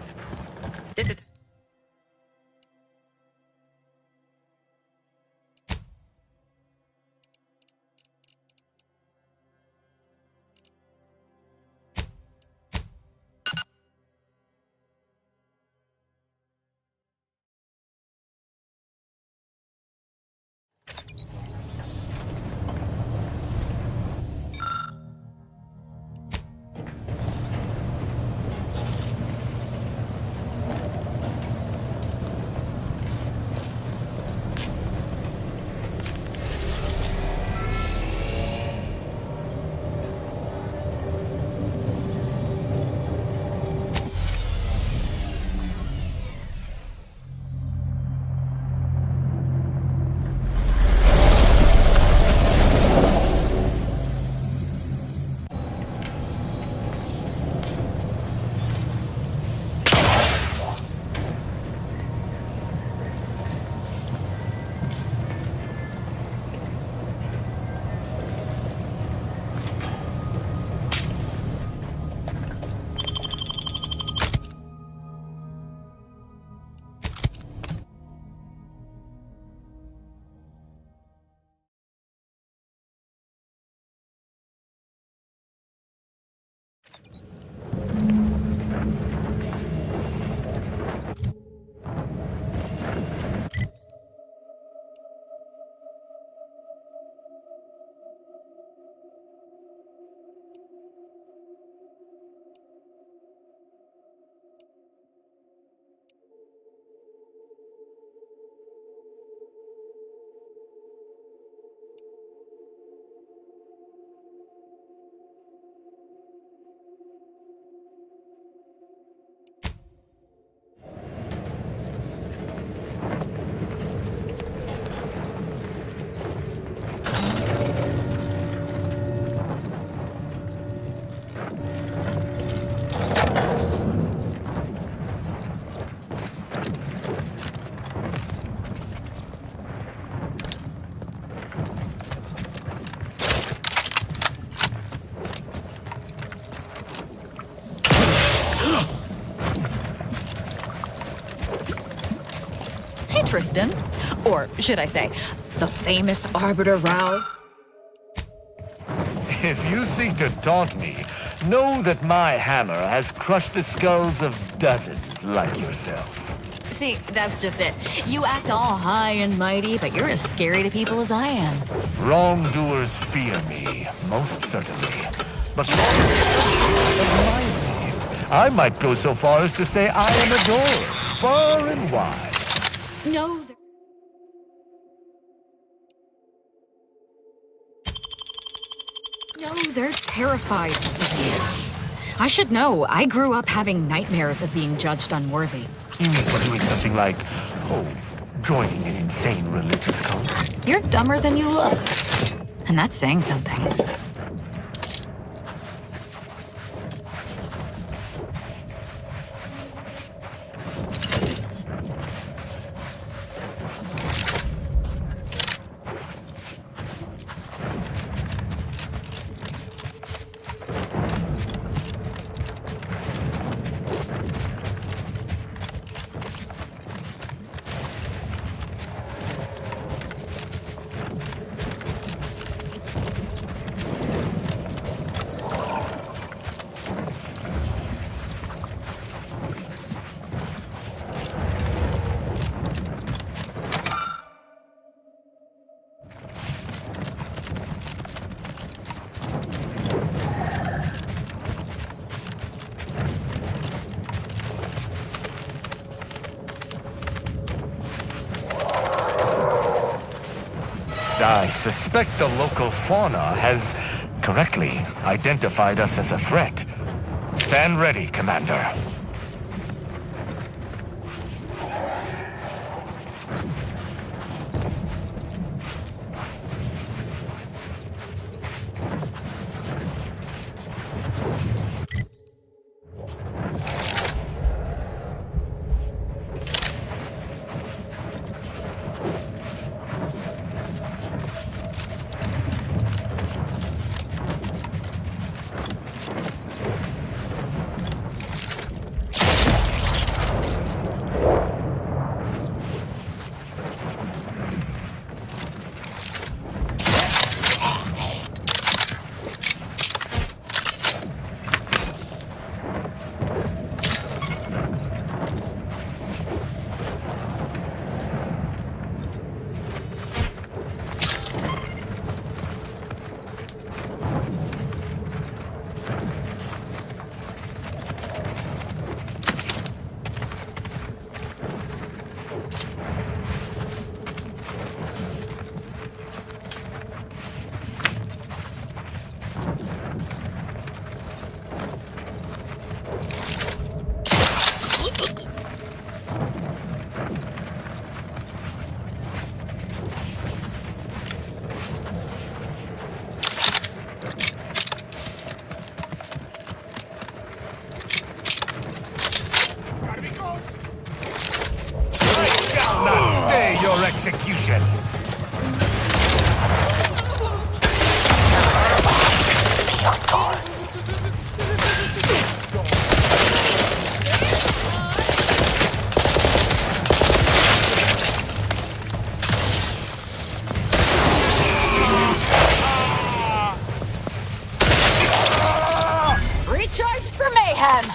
Tristan. Or should I say, the famous Arbiter Rao. If you seek to taunt me, know that my hammer has crushed the skulls of dozens like yourself. See, that's just it. You act all high and mighty, but you're as scary to people as I am. Wrongdoers fear me, most certainly. But I might go so far as to say I am adored, far and wide. No. No, they're terrified of you. I should know. I grew up having nightmares of being judged unworthy. You mean for doing something like, joining an insane religious cult? You're dumber than you look. And that's saying something. I suspect the local fauna has correctly identified us as a threat. Stand ready, Commander. Your execution. Recharged for mayhem.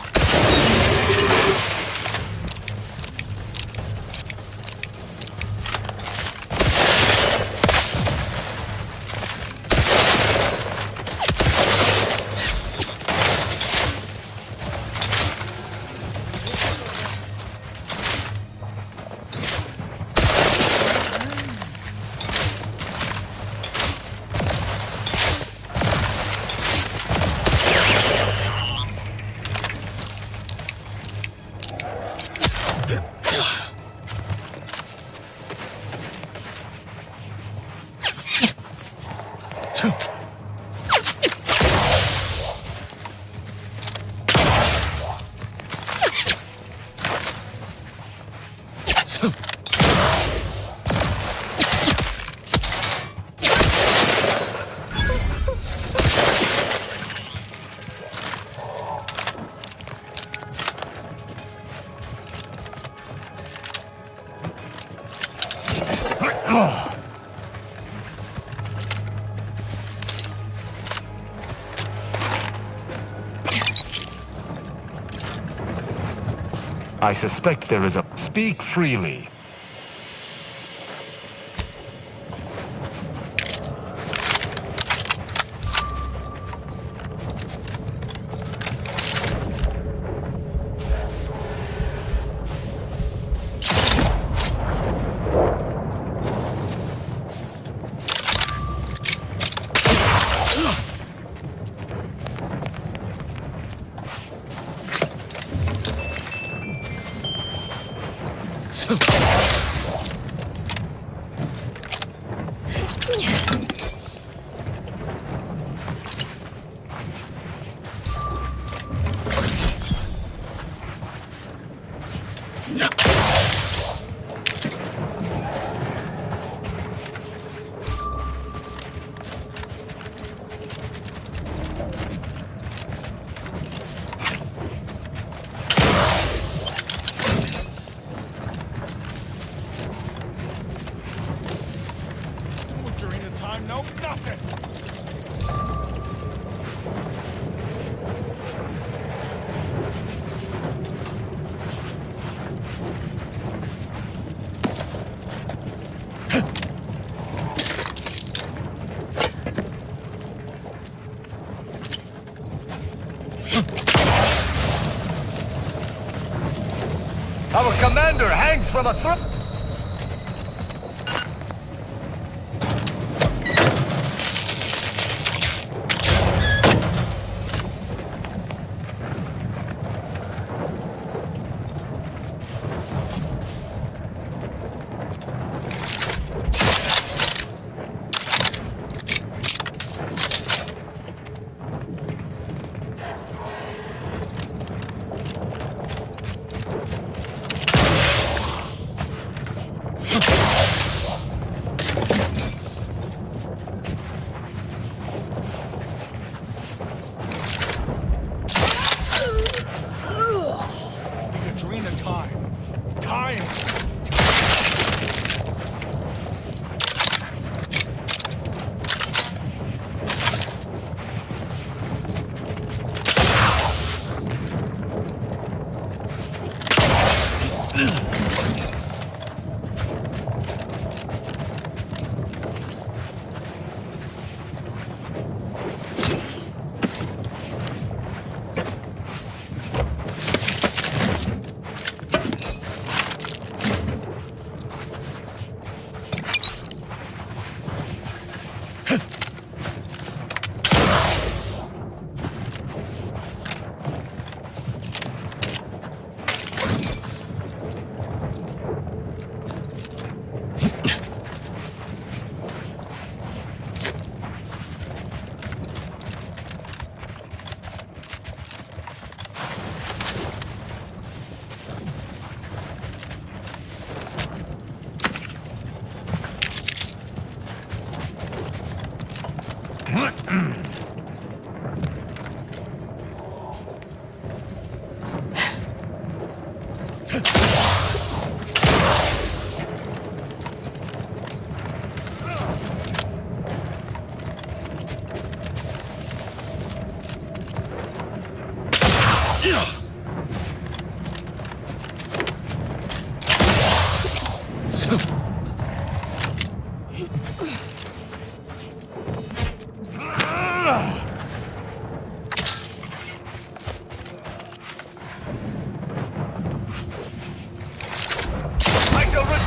I suspect there is a... Speak freely. During the time, no, nothing. Our commander hangs from a throat.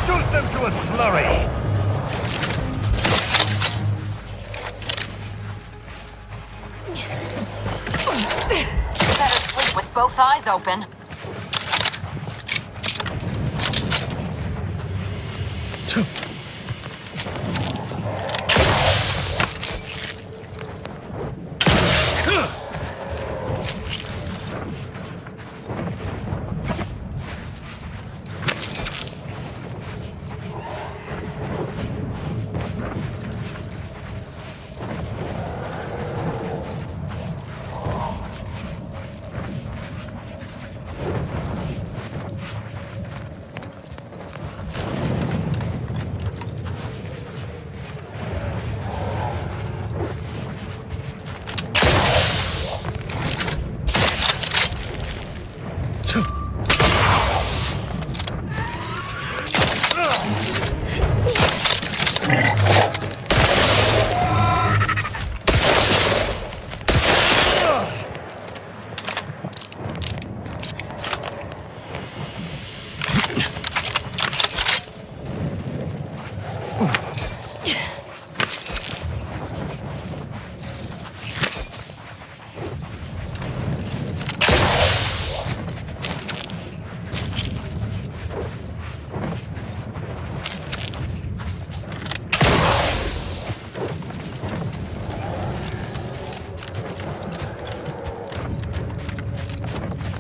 Reduce them to a slurry! Better sleep with both eyes open.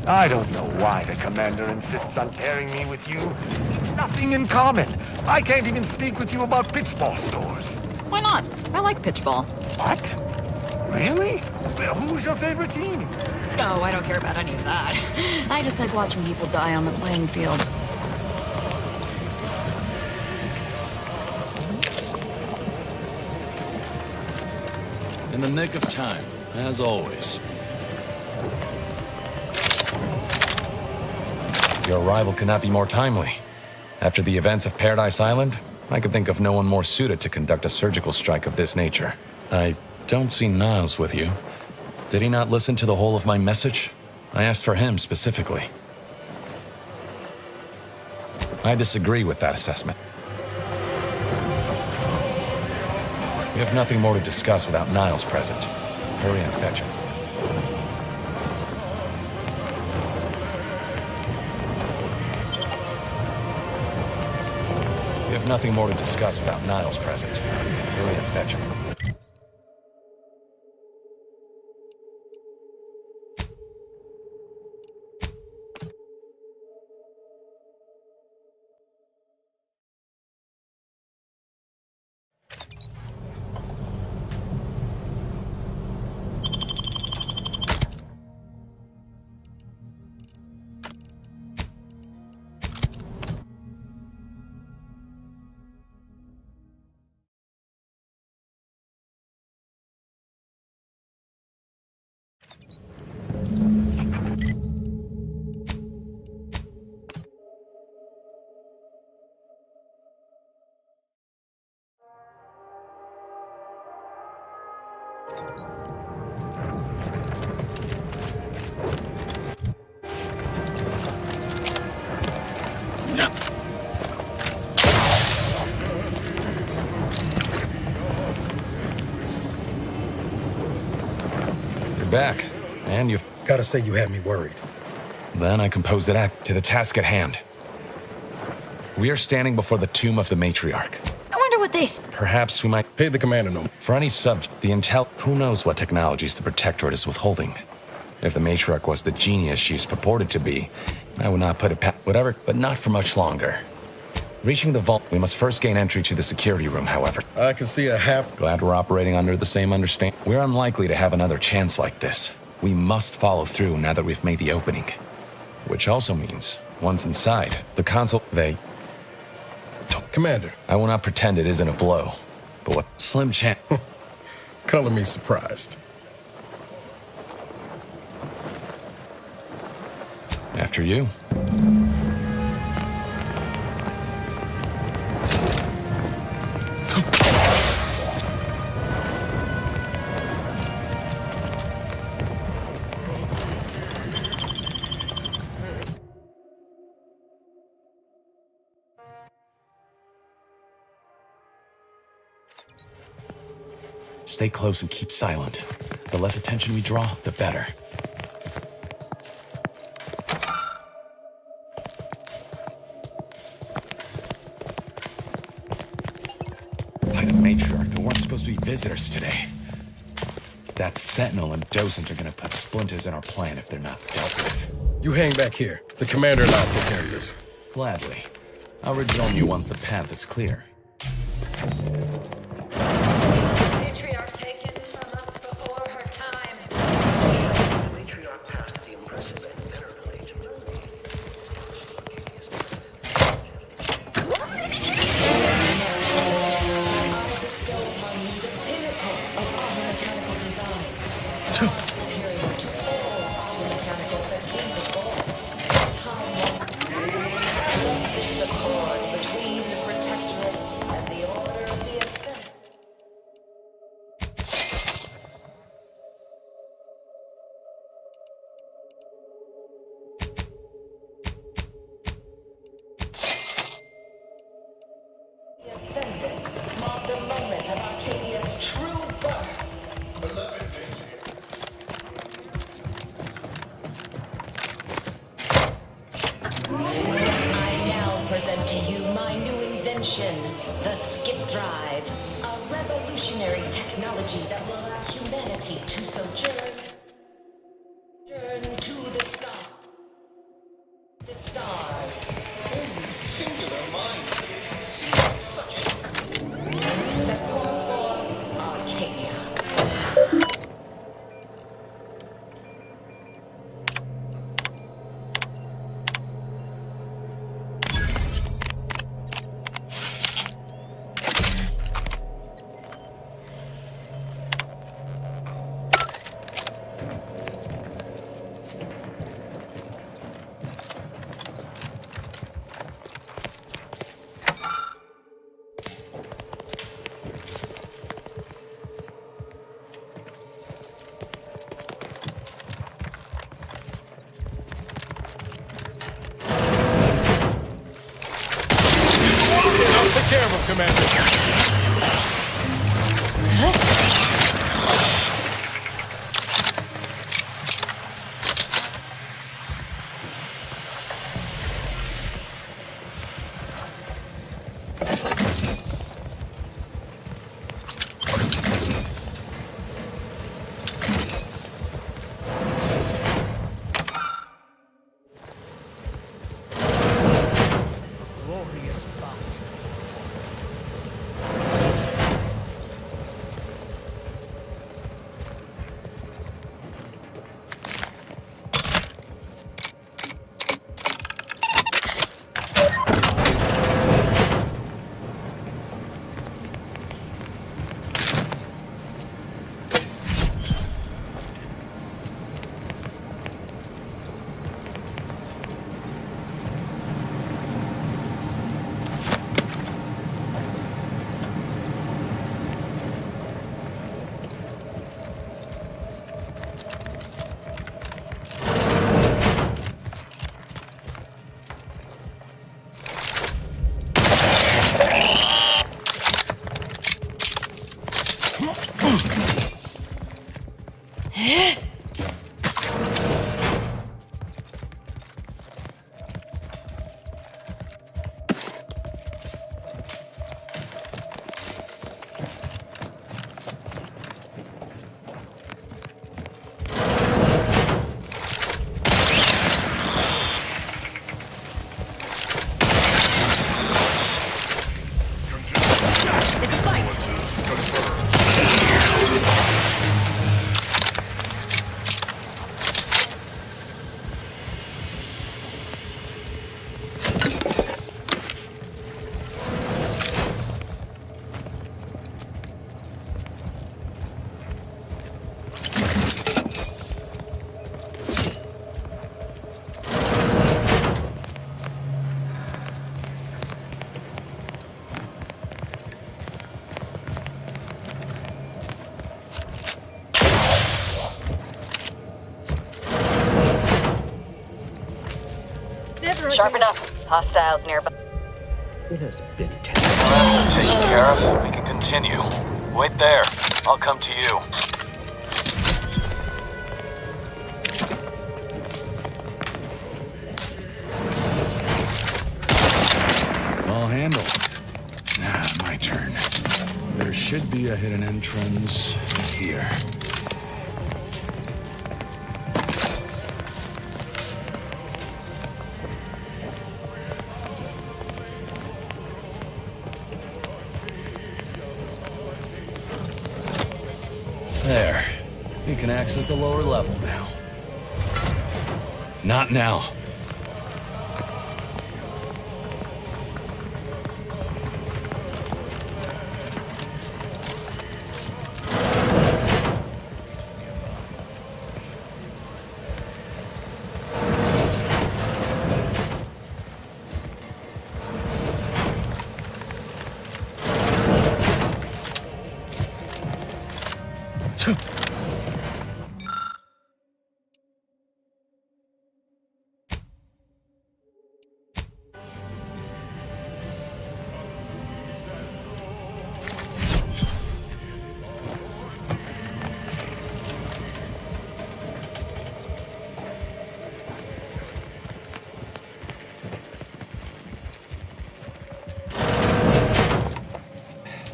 I don't know why the commander insists on pairing me with you. Nothing in common. I can't even speak with you about pitchball stores. Why not? I like pitchball. What? Really? Who's your favorite team? No, I don't care about any of that. I just like watching people die on the playing field. In the nick of time, as always. Your arrival could not be more timely. After the events of Paradise Island, I could think of no one more suited to conduct a surgical strike of this nature. I don't see Niles with you. Did he not listen to the whole of my message? I asked for him specifically. I disagree with that assessment. We have nothing more to discuss without Niles present. Hurry and fetch him. We have nothing more to discuss without Niles present. Hurry and fetch him. You're back, and you've... Gotta say you had me worried. Then I composed it to the task at hand. We are standing before the tomb of the matriarch. I wonder what they... Perhaps we might... Pay the commander no. For any subject, the intel... Who knows what technologies the Protectorate is withholding? If the matriarch was the genius she's purported to be, I would not put it past... Whatever, but not for much longer. Reaching the vault, we must first gain entry to the security room, however. I can see a half... Glad we're operating under the same understanding. We're unlikely to have another chance like this. We must follow through now that we've made the opening. Which also means, once inside, the console... Commander. I will not pretend it isn't a blow. But what... Slim chance... Color me surprised. After you. Stay close and keep silent. The less attention we draw, the better. By the matriarch, there weren't supposed to be visitors today. That Sentinel and Docent are gonna put splinters in our plan if they're not dealt with. You hang back here. The commander and I'll take care of this. Gladly. I'll rejoin you once the path is clear. The Skip Drive, a revolutionary technology that will allow humanity to sojourn to the sky. Glorious bout. Sharp enough. Hostiles nearby. It has been tense. Taken care of. We can continue. Wait there. I'll come to you. All handled. My turn. There should be a hidden entrance here. There. We can access the lower level now. Not now.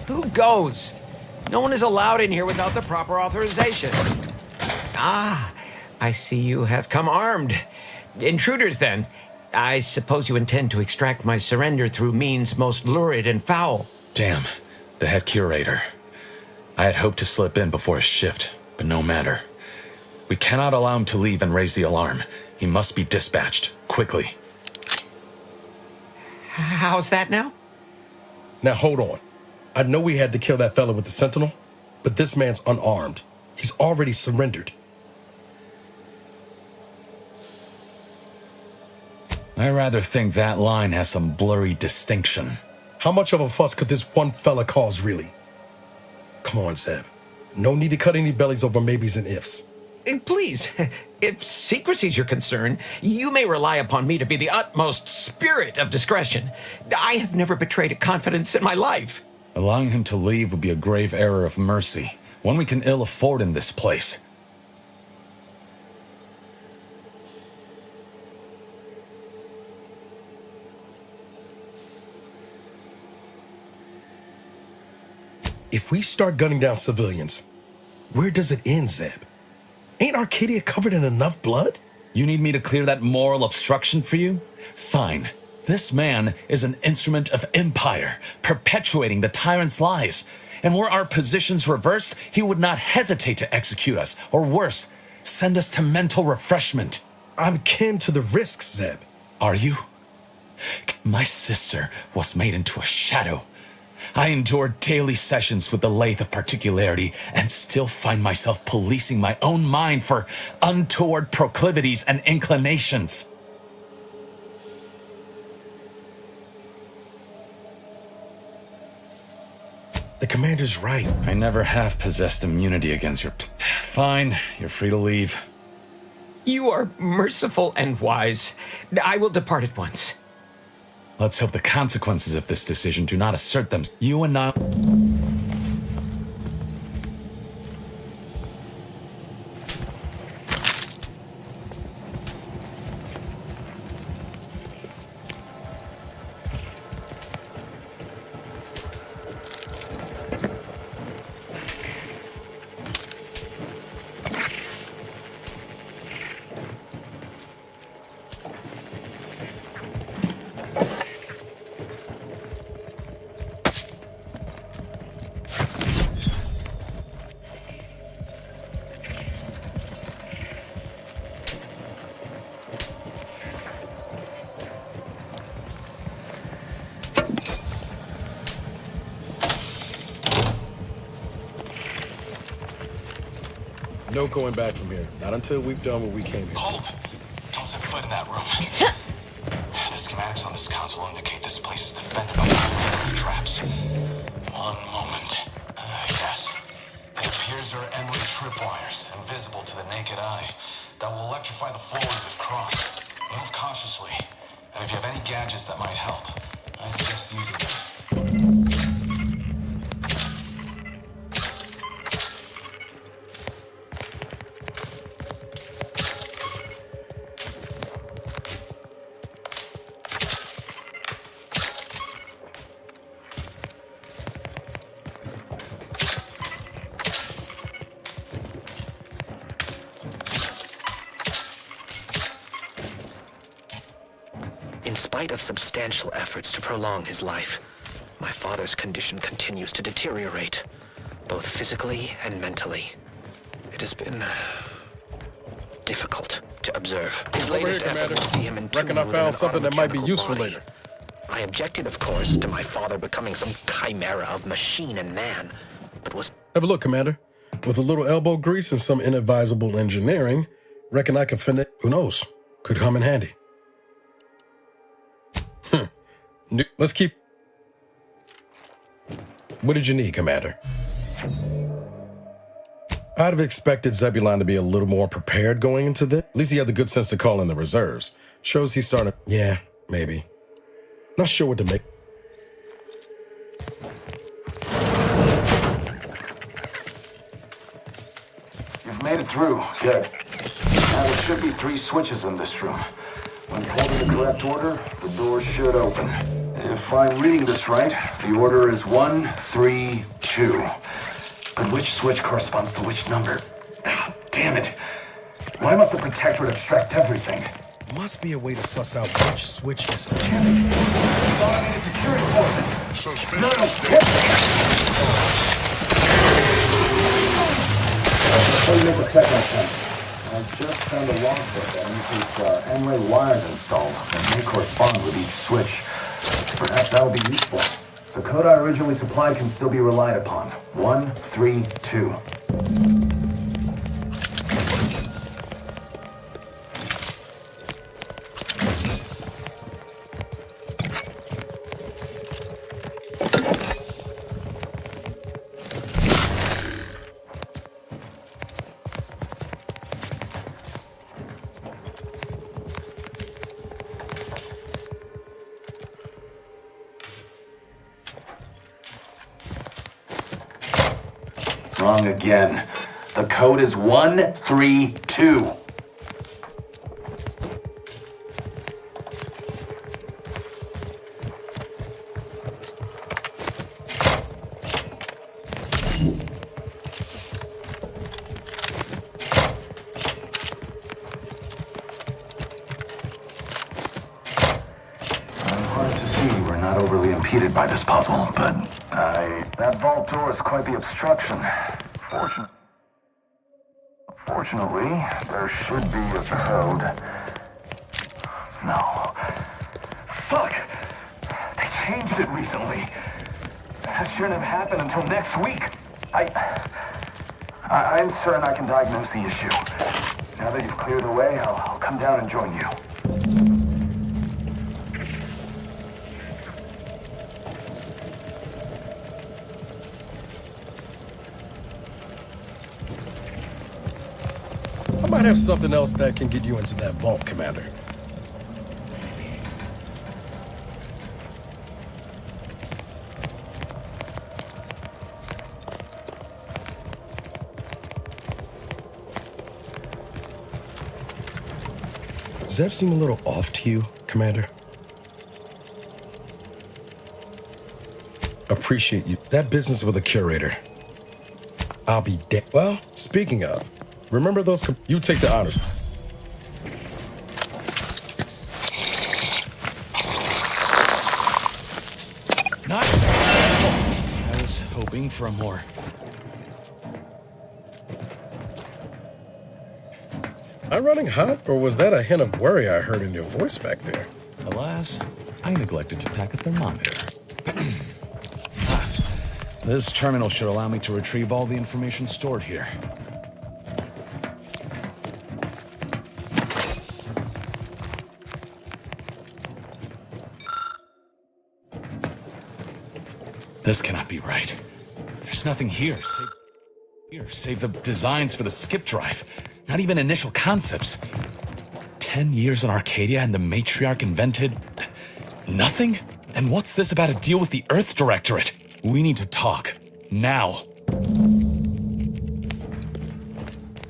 Who goes? No one is allowed in here without the proper authorization. Ah, I see you have come armed. Intruders, then. I suppose you intend to extract my surrender through means most lurid and foul. Damn, the head curator. I had hoped to slip in before his shift, but no matter. We cannot allow him to leave and raise the alarm. He must be dispatched, quickly. How's that now? Now hold on. I know we had to kill that fella with the Sentinel, but this man's unarmed. He's already surrendered. I rather think that line has some blurry distinction. How much of a fuss could this one fella cause, really? Come on, Zeb. No need to cut any bellies over maybes and ifs. Please, if secrecy's your concern, you may rely upon me to be the utmost spirit of discretion. I have never betrayed a confidence in my life. Allowing him to leave would be a grave error of mercy, one we can ill afford in this place. If we start gunning down civilians, where does it end, Zeb? Ain't Arcadia covered in enough blood? You need me to clear that moral obstruction for you? Fine. This man is an instrument of empire, perpetuating the tyrant's lies. And were our positions reversed, he would not hesitate to execute us, or worse, send us to mental refreshment. I'm kin to the risks, Zeb. Are you? My sister was made into a shadow. I endured daily sessions with the lathe of particularity and still find myself policing my own mind for untoward proclivities and inclinations. The commander's right. I never have possessed immunity against your... Fine, you're free to leave. You are merciful and wise. I will depart at once. Let's hope the consequences of this decision do not assert them. You and I... No going back from here. Not until we've done what we came here. Hold! Don't set foot in that room. The schematics on this console indicate this place is defended by a layer of traps. One moment. Yes. It appears there are emerald tripwires, invisible to the naked eye, that will electrify the floors if crossed. Move cautiously. And if you have any gadgets that might help, I suggest using them. In spite of substantial efforts to prolong his life, my father's condition continues to deteriorate, both physically and mentally. It has been difficult to observe. His latest effort will see him in Reckon I found something that might be useful later. I objected, of course, to my father becoming some chimera of machine and man, but was... Have a look, Commander. With a little elbow grease and some inadvisable engineering, reckon I can finish. Who knows? Could come in handy. Let's keep... What did you need, Commander? I'd have expected Zebulon to be a little more prepared going into this. At least he had the good sense to call in the reserves. Shows he started... Yeah, maybe. Not sure what to make. You've made it through. Good. Now there should be 3 switches in this room. When pulled in the correct order, the door should open. If I'm reading this right, the order is 1, 3, 2. But which switch corresponds to which number? Ah, damn it. Why must the Protectorate abstract everything? Must be a way to suss out which switch is... Damn it. Automated security forces. Suspicious. Before you make the techno check, I just found a logbook that indicates N-ray wires installed that may correspond with each switch. Perhaps that will be useful. The code I originally supplied can still be relied upon. 1, 3, 2. Wrong again. The code is 132. Impeded by this puzzle, but that vault door is quite the obstruction. Fortunately, there should be a code. No. Fuck! They changed it recently. That shouldn't have happened until next week. I'm certain I can diagnose the issue. Now that you've cleared the way, I'll come down and join you. I might have something else that can get you into that vault, Commander. Does that seem a little off to you, Commander? Appreciate you. That business with the curator. I'll be dead. Well, speaking of, remember those? You take the honors. Nice. I was hoping for a more. Am I running hot, or was that a hint of worry I heard in your voice back there? Alas, I neglected to pack a thermometer. This terminal should allow me to retrieve all the information stored here. This cannot be right. There's nothing here save the designs for the skip drive. Not even initial concepts. 10 years in Arcadia and the Matriarch invented nothing? And what's this about a deal with the Earth Directorate? We need to talk. Now.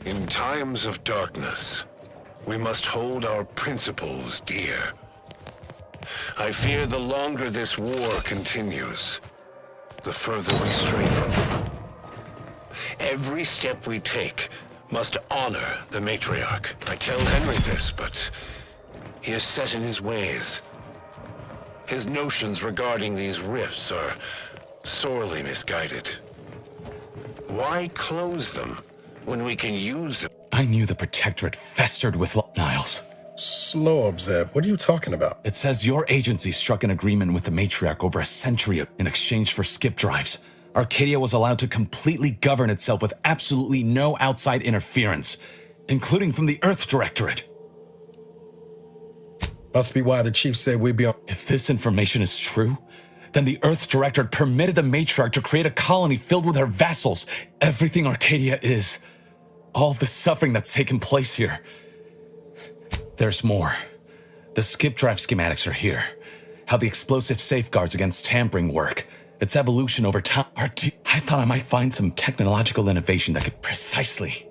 In times of darkness, we must hold our principles dear. I fear the longer this war continues, the further we stray from them. Every step we take must honor the Matriarch. I tell Henry this, but he is set in his ways. His notions regarding these rifts are sorely misguided. Why close them when we can use them? I knew the Protectorate festered with Niles. Slow up, Zeb. What are you talking about? It says your agency struck an agreement with the Matriarch over a century in exchange for skip drives. Arcadia was allowed to completely govern itself with absolutely no outside interference, including from the Earth Directorate. Must be why the chief said we'd be on. If this information is true, then the Earth Directorate permitted the Matriarch to create a colony filled with her vassals. Everything Arcadia is. All of the suffering that's taken place here. There's more. The skip drive schematics are here. How the explosive safeguards against tampering work. Its evolution over time. I thought I might find some technological innovation that could precisely.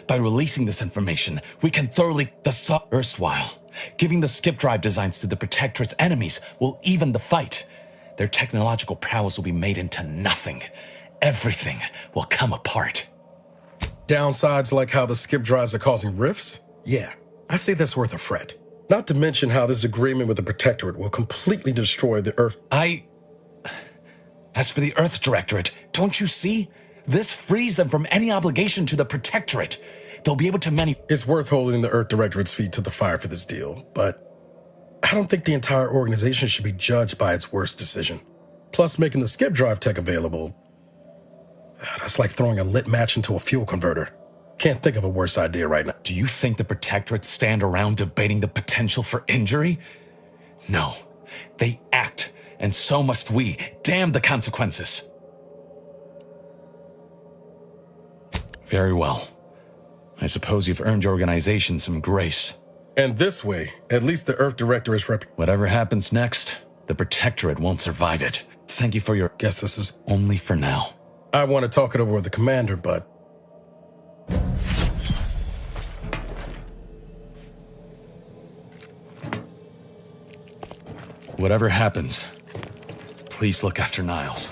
By releasing this information, we can thoroughly erstwhile. Giving the skip drive designs to the Protectorate's enemies will even the fight. Their technological prowess will be made into nothing. Everything will come apart. Downsides like how the skip drives are causing rifts? Yeah, I say that's worth a fret. Not to mention how this agreement with the Protectorate will completely destroy the Earth. As for the Earth Directorate, don't you see? This frees them from any obligation to the Protectorate. They'll be able to It's worth holding the Earth Directorate's feet to the fire for this deal, but I don't think the entire organization should be judged by its worst decision. Plus, making the skip drive tech available, that's like throwing a lit match into a fuel converter. Can't think of a worse idea right now. Do you think the Protectorate stand around debating the potential for injury? No, they act. And so must we. Damn the consequences. Very well. I suppose you've earned your organization some grace. And this way, at least the Earth Director is Whatever happens next, the Protectorate won't survive it. Thank you for your... Guess this is... Only for now. I want to talk it over with the commander, but... Whatever happens, please look after Niles.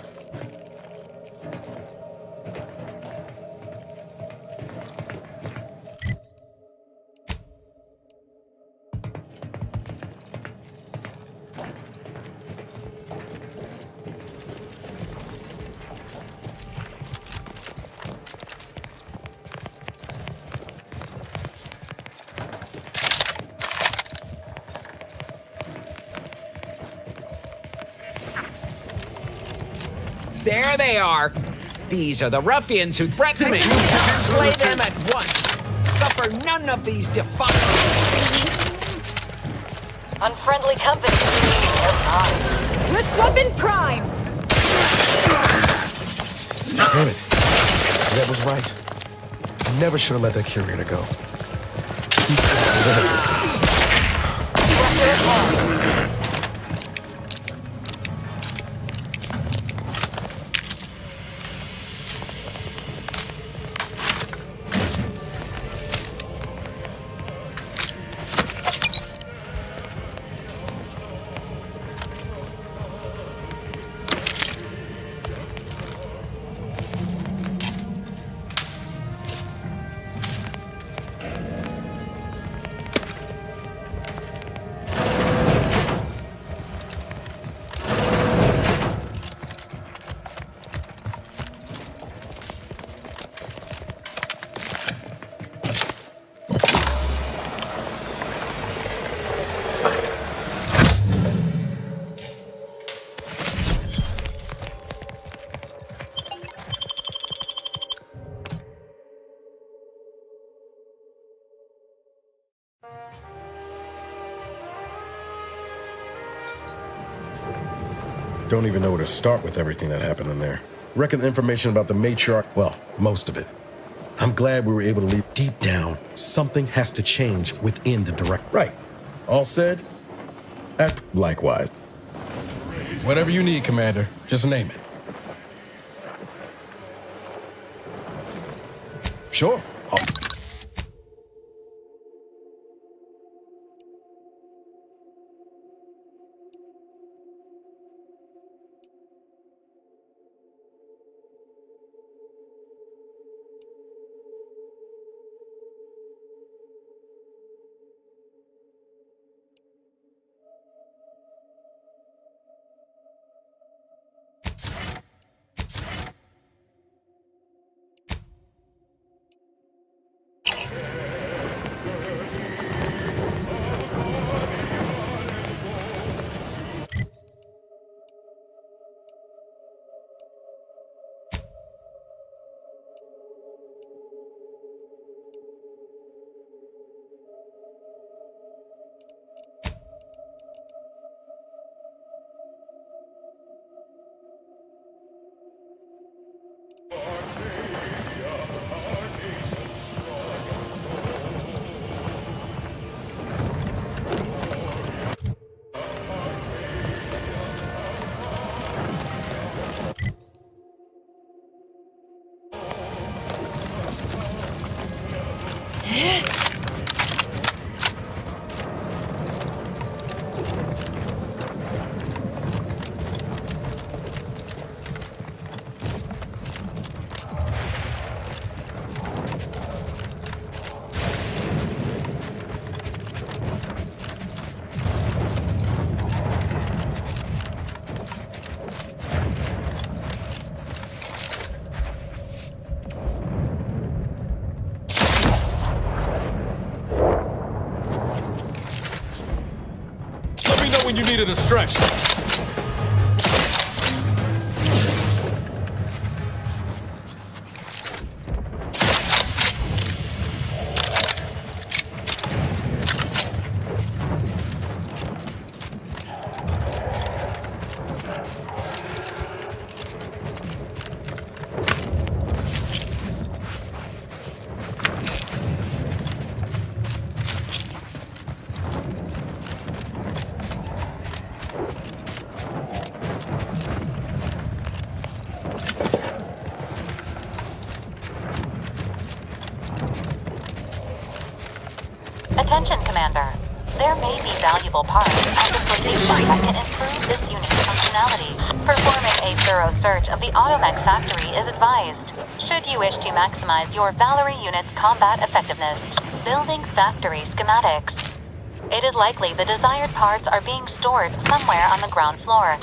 There they are. These are the ruffians who threatened me. Slay them at once. Suffer none of these defiles. Unfriendly company. With weapon primed. Damn it. Zeb was right. I never should have let that curator go. Don't even know where to start with everything that happened in there. Reckon the information about the matriarch, well, most of it. I'm glad we were able to leave deep down. Something has to change within the direct. Right. All said? Likewise. Whatever you need, Commander. Just name it. Sure. When you needed a stretch. Attention, Commander. There may be valuable parts at this location that can improve this unit's functionality. Performing a thorough search of the Automech factory is advised, should you wish to maximize your Valerie unit's combat effectiveness. Building factory schematics. It is likely the desired parts are being stored somewhere on the ground floor.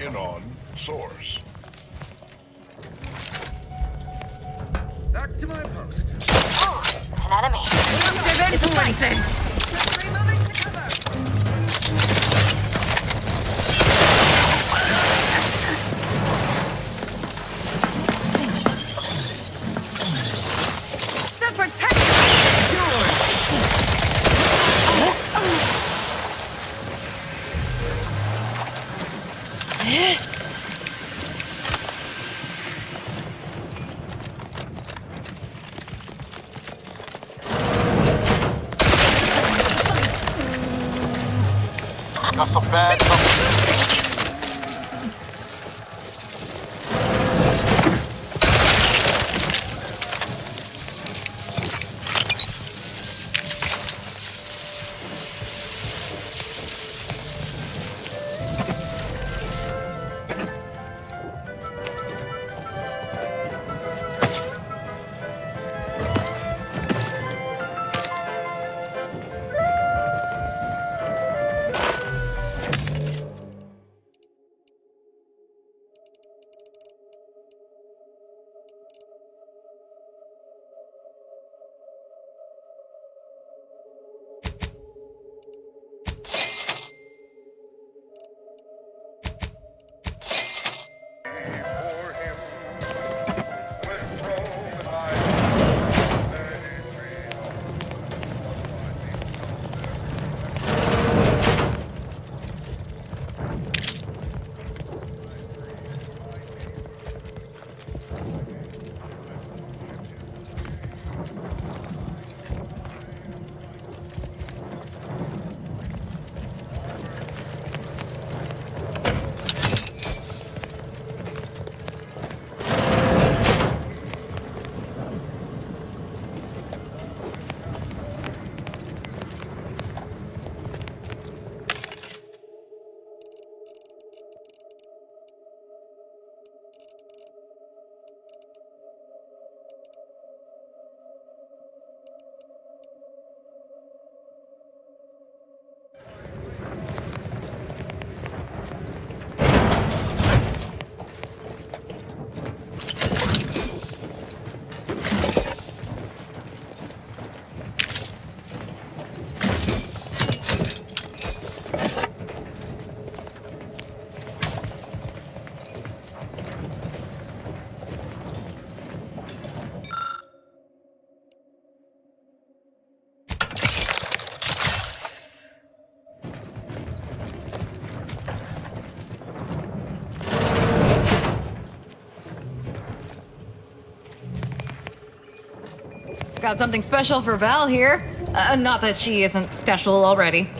In on source. Back to my post. An enemy. Super some bad company. Got something special for Val here. Not that she isn't special already.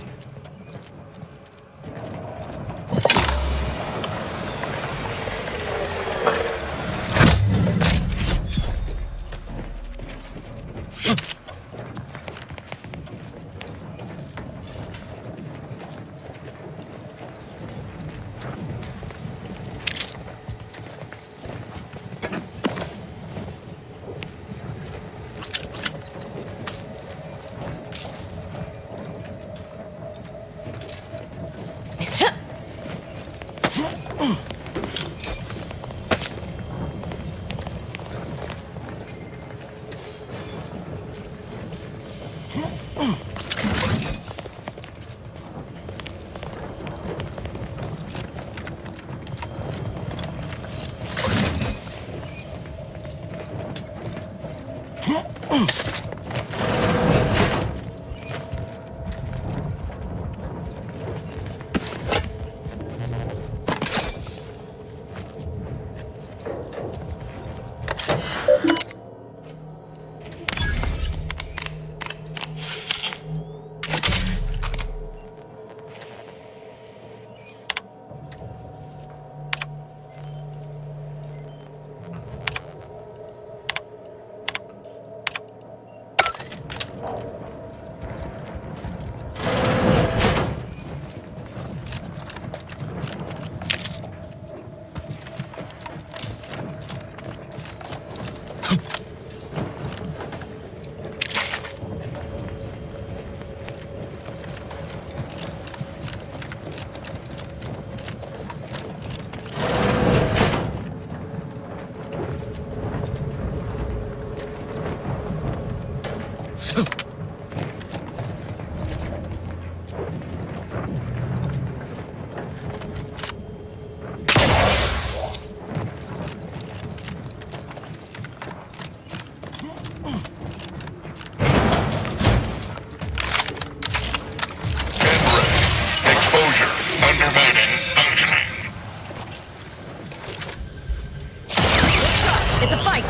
It's a fight!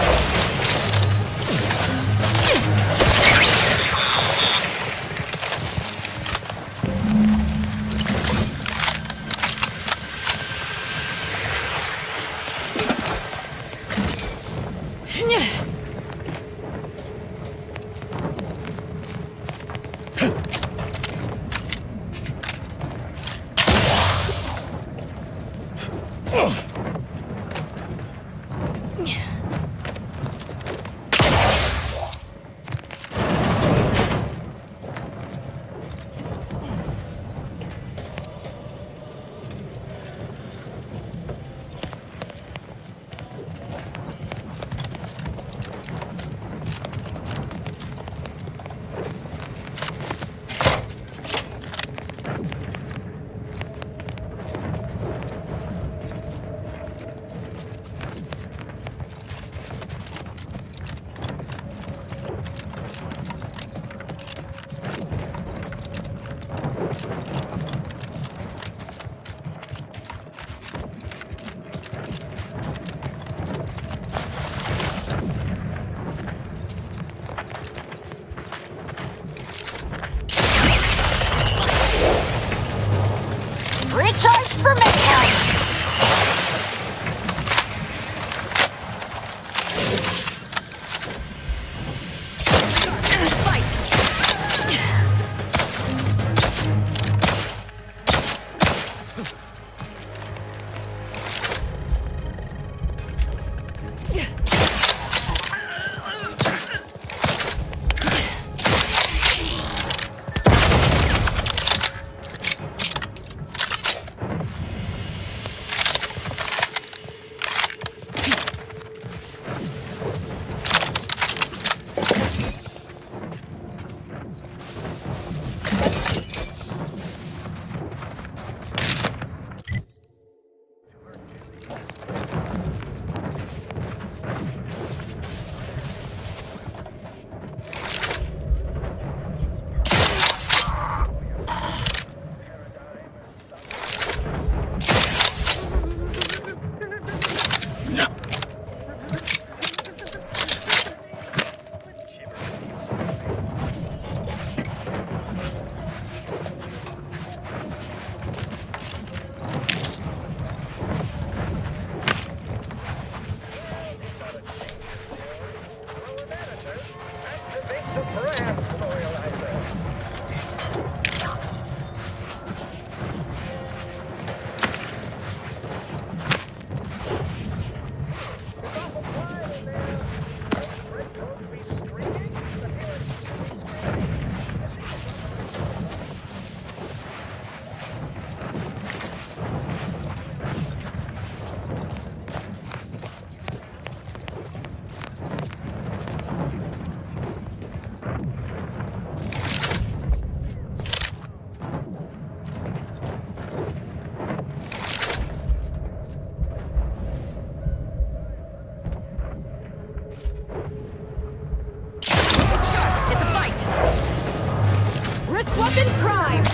Wrist weapon prime!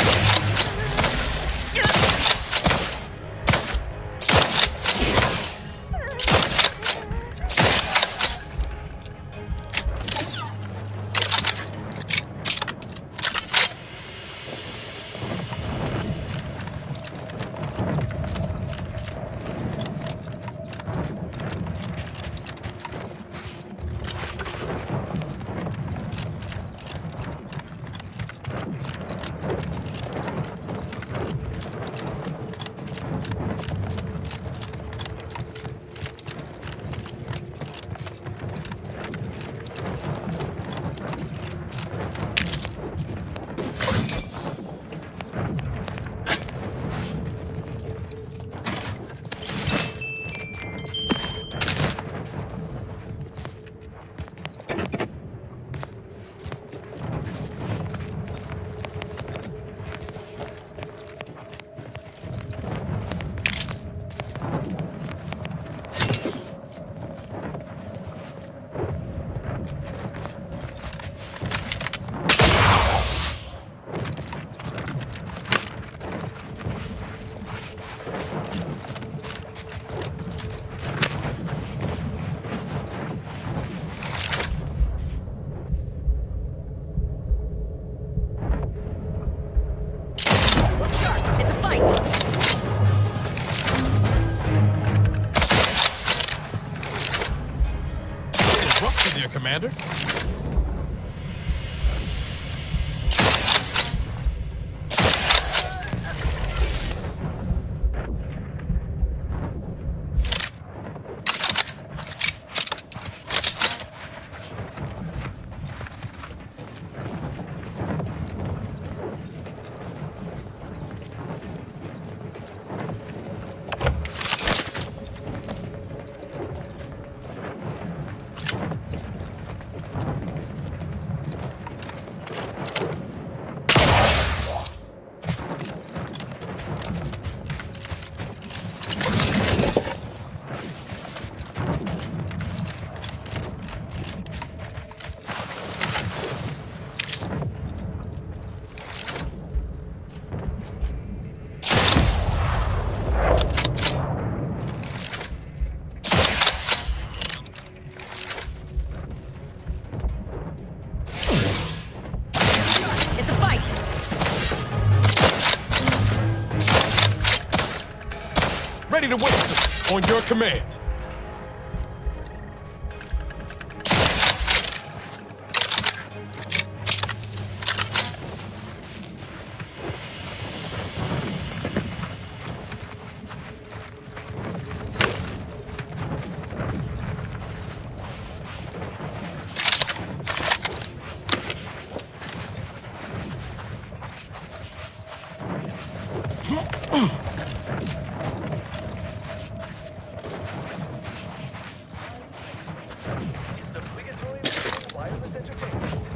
Commander? Ready to wait on your command.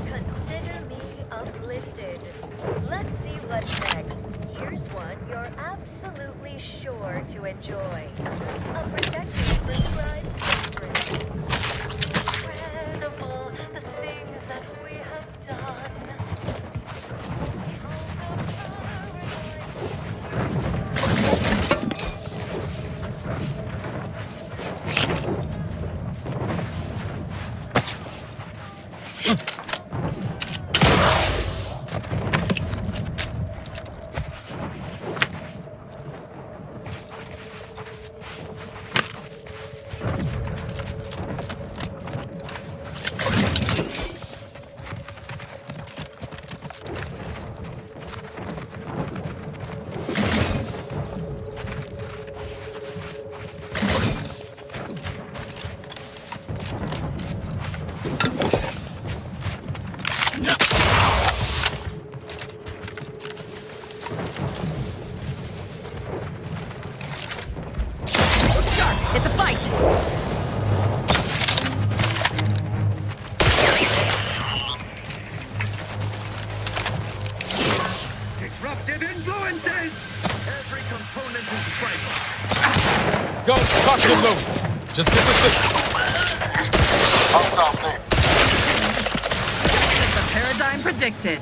Consider me uplifted. Let's see what's next. Here's one you're absolutely sure to enjoy. A protected prescribed drink. Incredible, the things that we have done. It's a fight! Disruptive influences! Every component is vital. Go, talk to the load. Just get the signal. The paradigm predicted.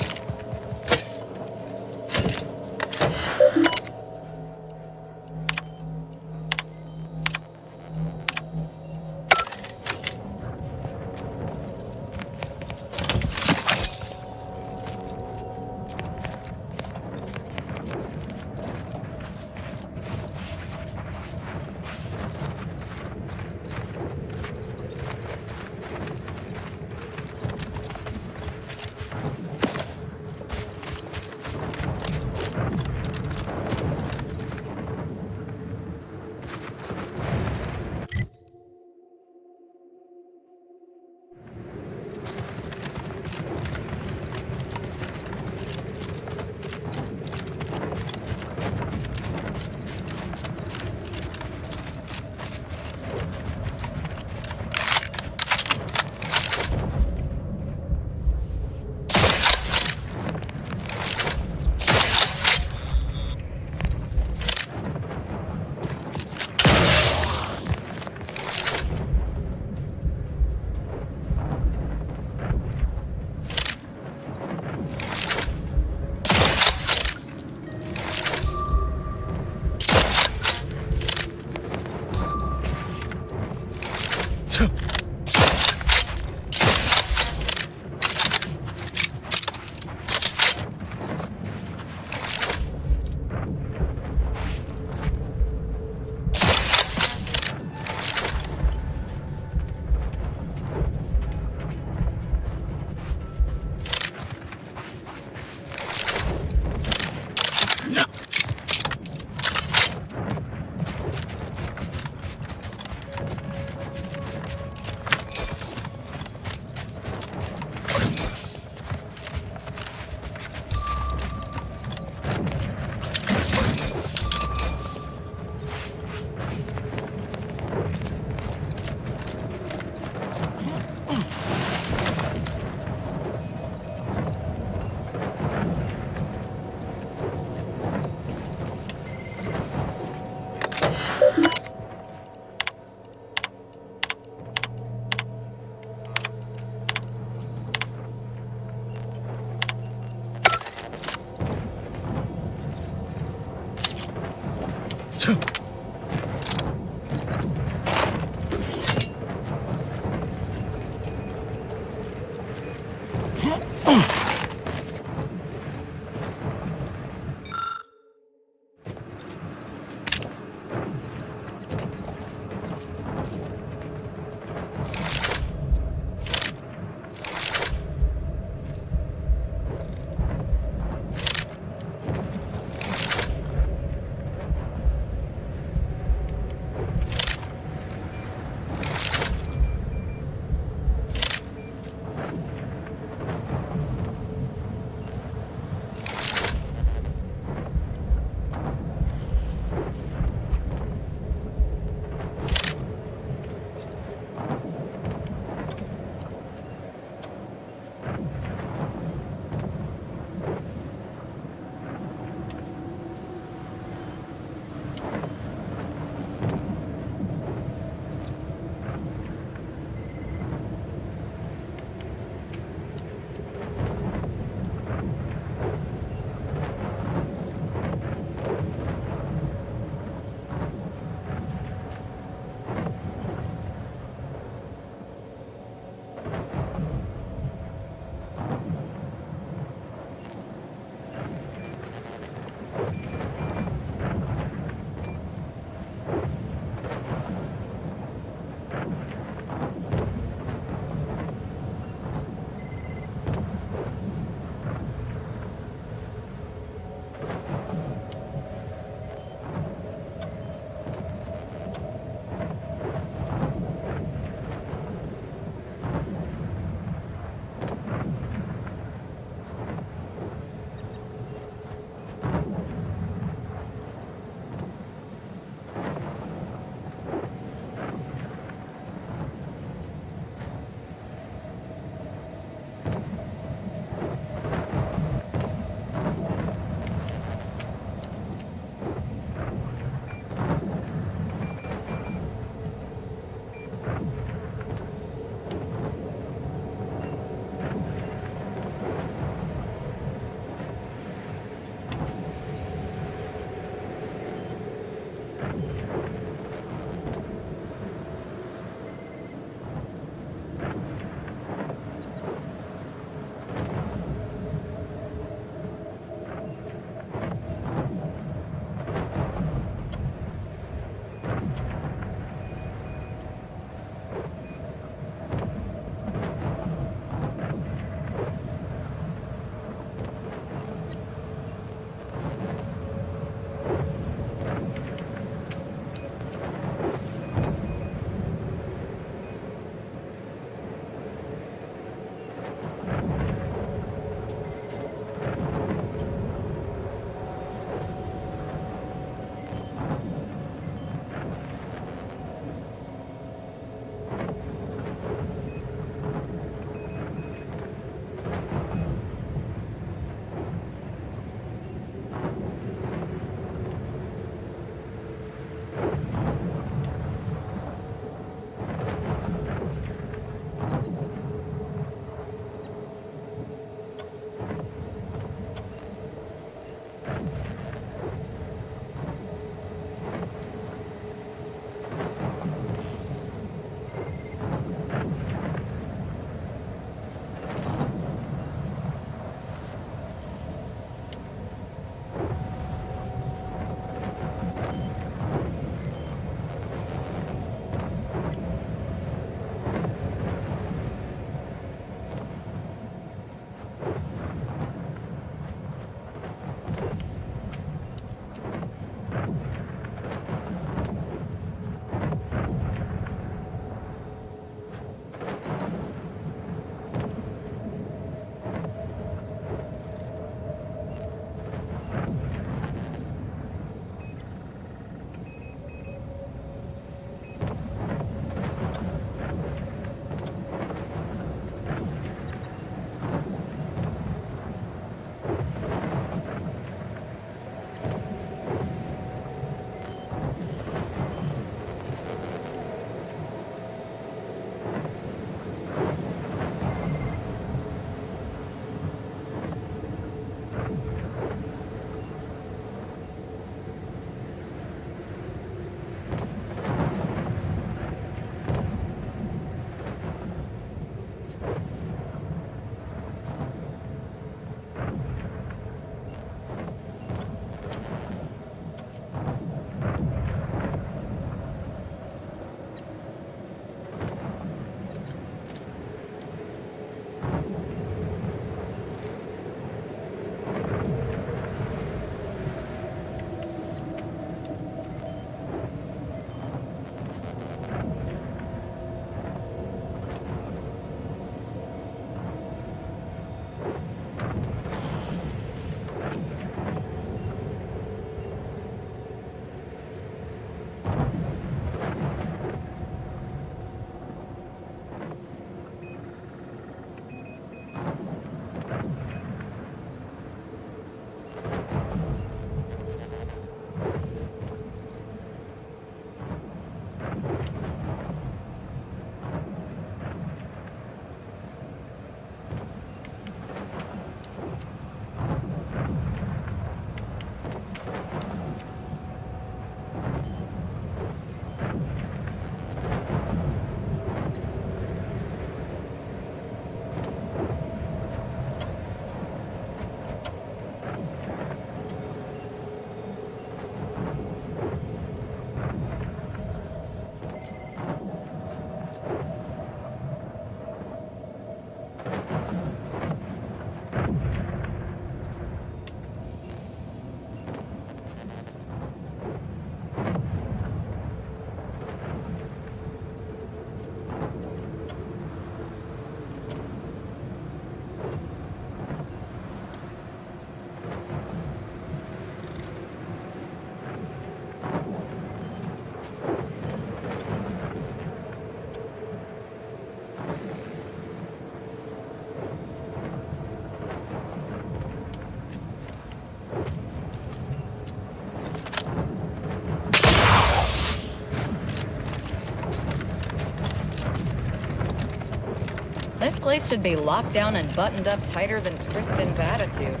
place should be locked down and buttoned up tighter than Tristan's attitude.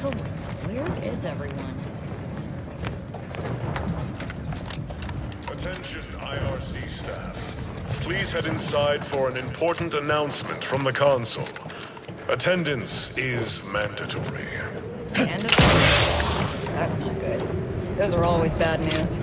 So where is everyone? Attention, IRC staff. Please head inside for an important announcement from the console. Attendance is mandatory. That's not good. Those are always bad news.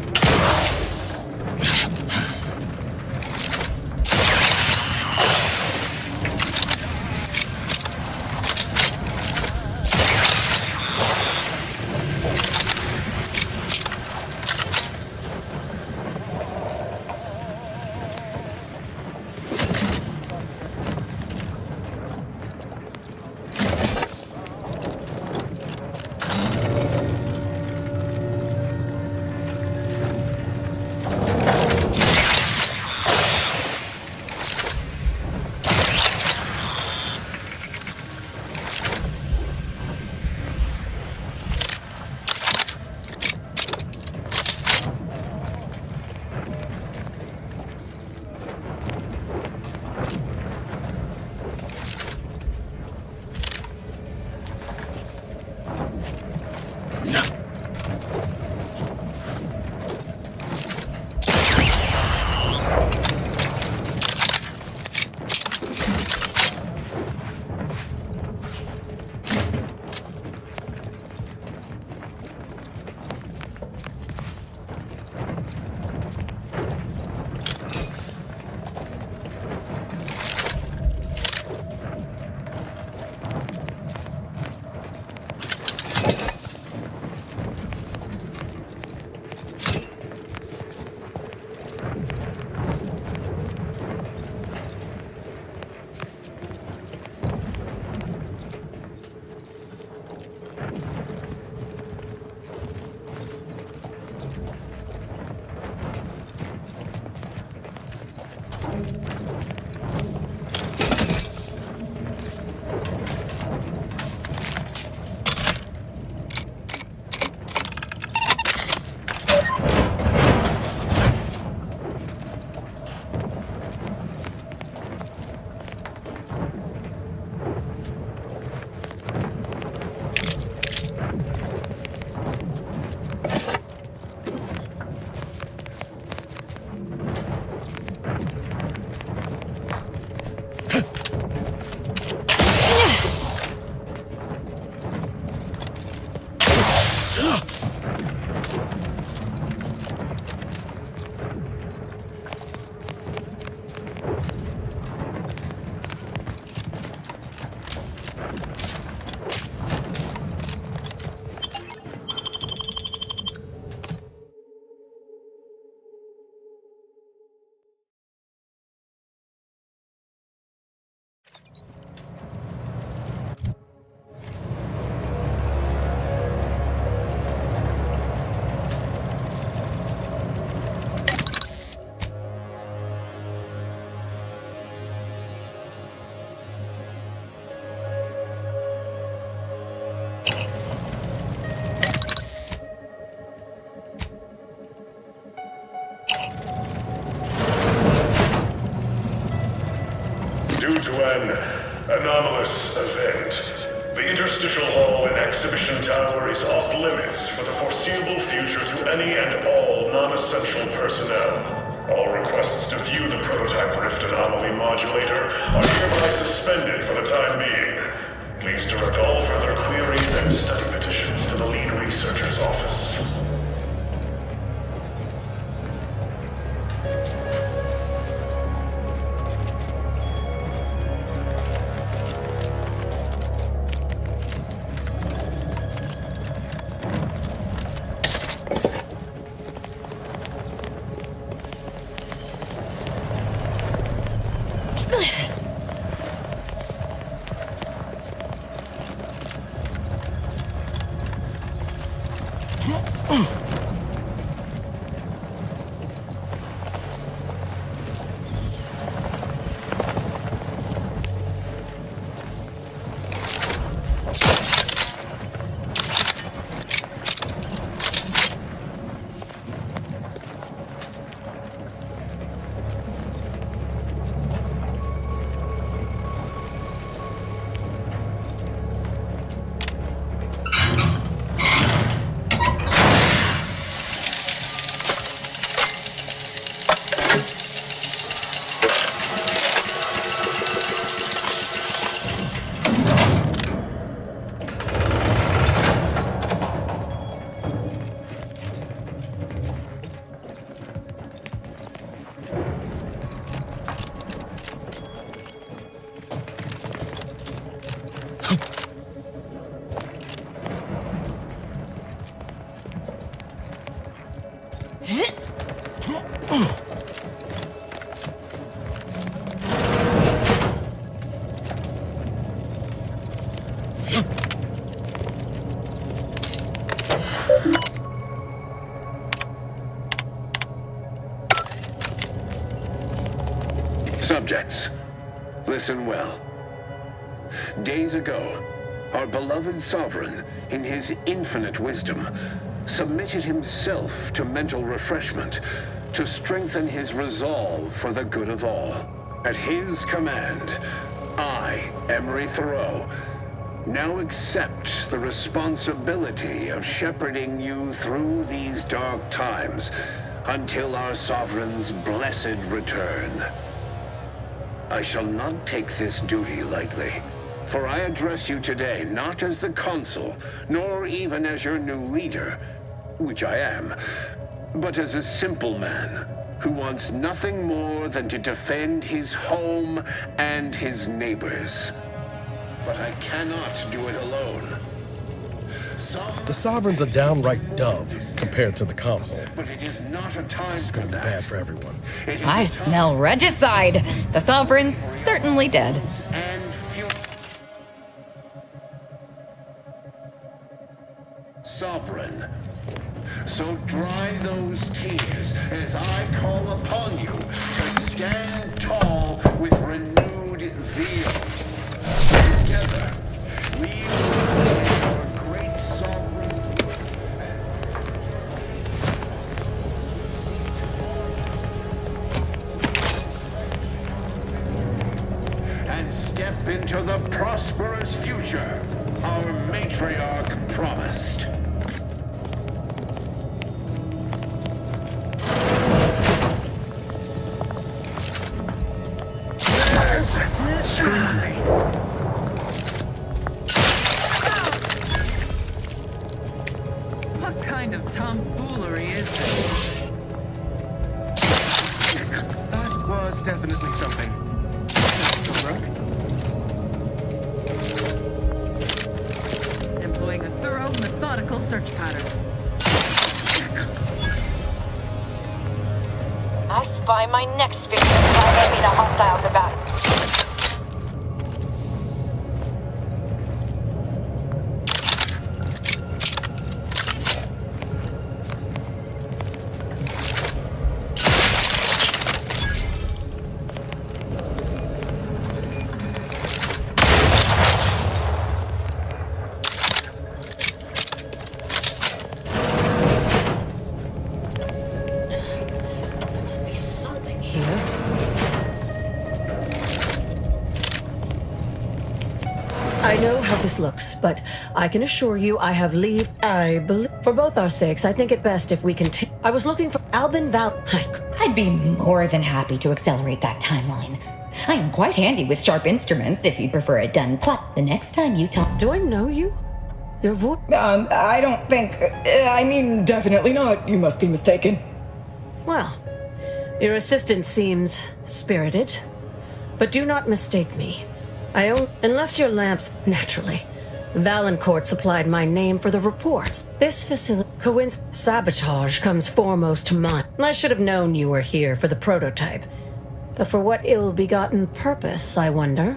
Due to an anomalous event, the interstitial hall and exhibition tower is off limits for the foreseeable future to any and all non-essential personnel. All requests to view the prototype rift anomaly modulator are hereby suspended for the time being. Please direct all further queries and study petitions to the lead researcher's office. Subjects, listen well. Days ago, our beloved sovereign, in his infinite wisdom, submitted himself to mental refreshment to strengthen his resolve for the good of all. At his command, I, Emery Thoreau, now accept the responsibility of shepherding you through these dark times until our sovereign's blessed return. I shall not take this duty lightly, for I address you today not as the consul, nor even as your new leader, which I am, but as a simple man who wants nothing more than to defend his home and his neighbors. But I cannot do it alone. The Sovereign's a downright dove compared to the consul. But it is not a time This is going to be bad for everyone. I smell regicide. The Sovereign's certainly dead. And sovereign. So dry those tears as I call upon you to stand tall with renewed zeal. Together, we will our great sovereign and step into the prosperous future our matriarch promised. Scrutiny. What kind of tomfoolery is this? That was definitely something. Employing a thorough, methodical search pattern. I spy my next victim if I meet a hostile combatant. I know how this looks, but I can assure you I have leave. I believe, for both our sakes, I think it best if we continue. I was looking for Albin Val. I'd be more than happy to accelerate that timeline. I am quite handy with sharp instruments if you'd prefer it done quiet. The next time you talk. Do I know you? Your voice? I don't think. I mean, definitely not. You must be mistaken. Well, your assistant seems spirited, but do not mistake me. Unless your lamps, naturally. Valancourt supplied my name for the reports. This facility, sabotage comes foremost to mind. I should have known you were here for the prototype. But for what ill-begotten purpose, I wonder?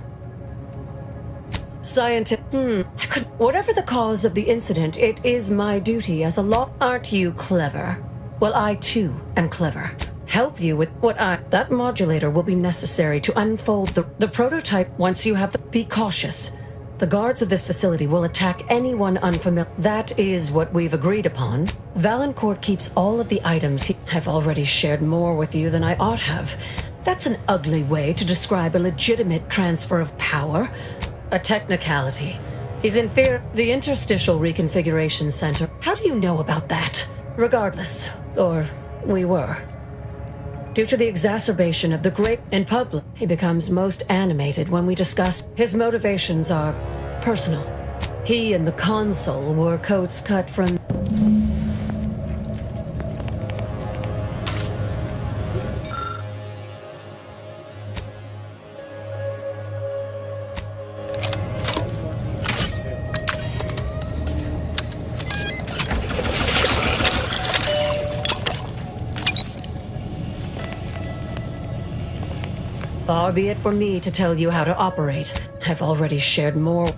Whatever the cause of the incident, it is my duty as a law. Aren't you clever? Well, I too am clever. Help you with that modulator will be necessary to unfold the prototype once you have be cautious. The guards of this facility will attack anyone unfamiliar. That is what we've agreed upon. Valancourt keeps all of the items he have already shared more with you than I ought have. That's an ugly way to describe a legitimate transfer of power. A technicality. He's in fear. The interstitial reconfiguration center. How do you know about that? Regardless, or we were. Due to the exacerbation of the great in public, he becomes most animated when we discuss. His motivations are personal. He and the consul wore coats cut from. Far be it for me to tell you how to operate. I've already shared more.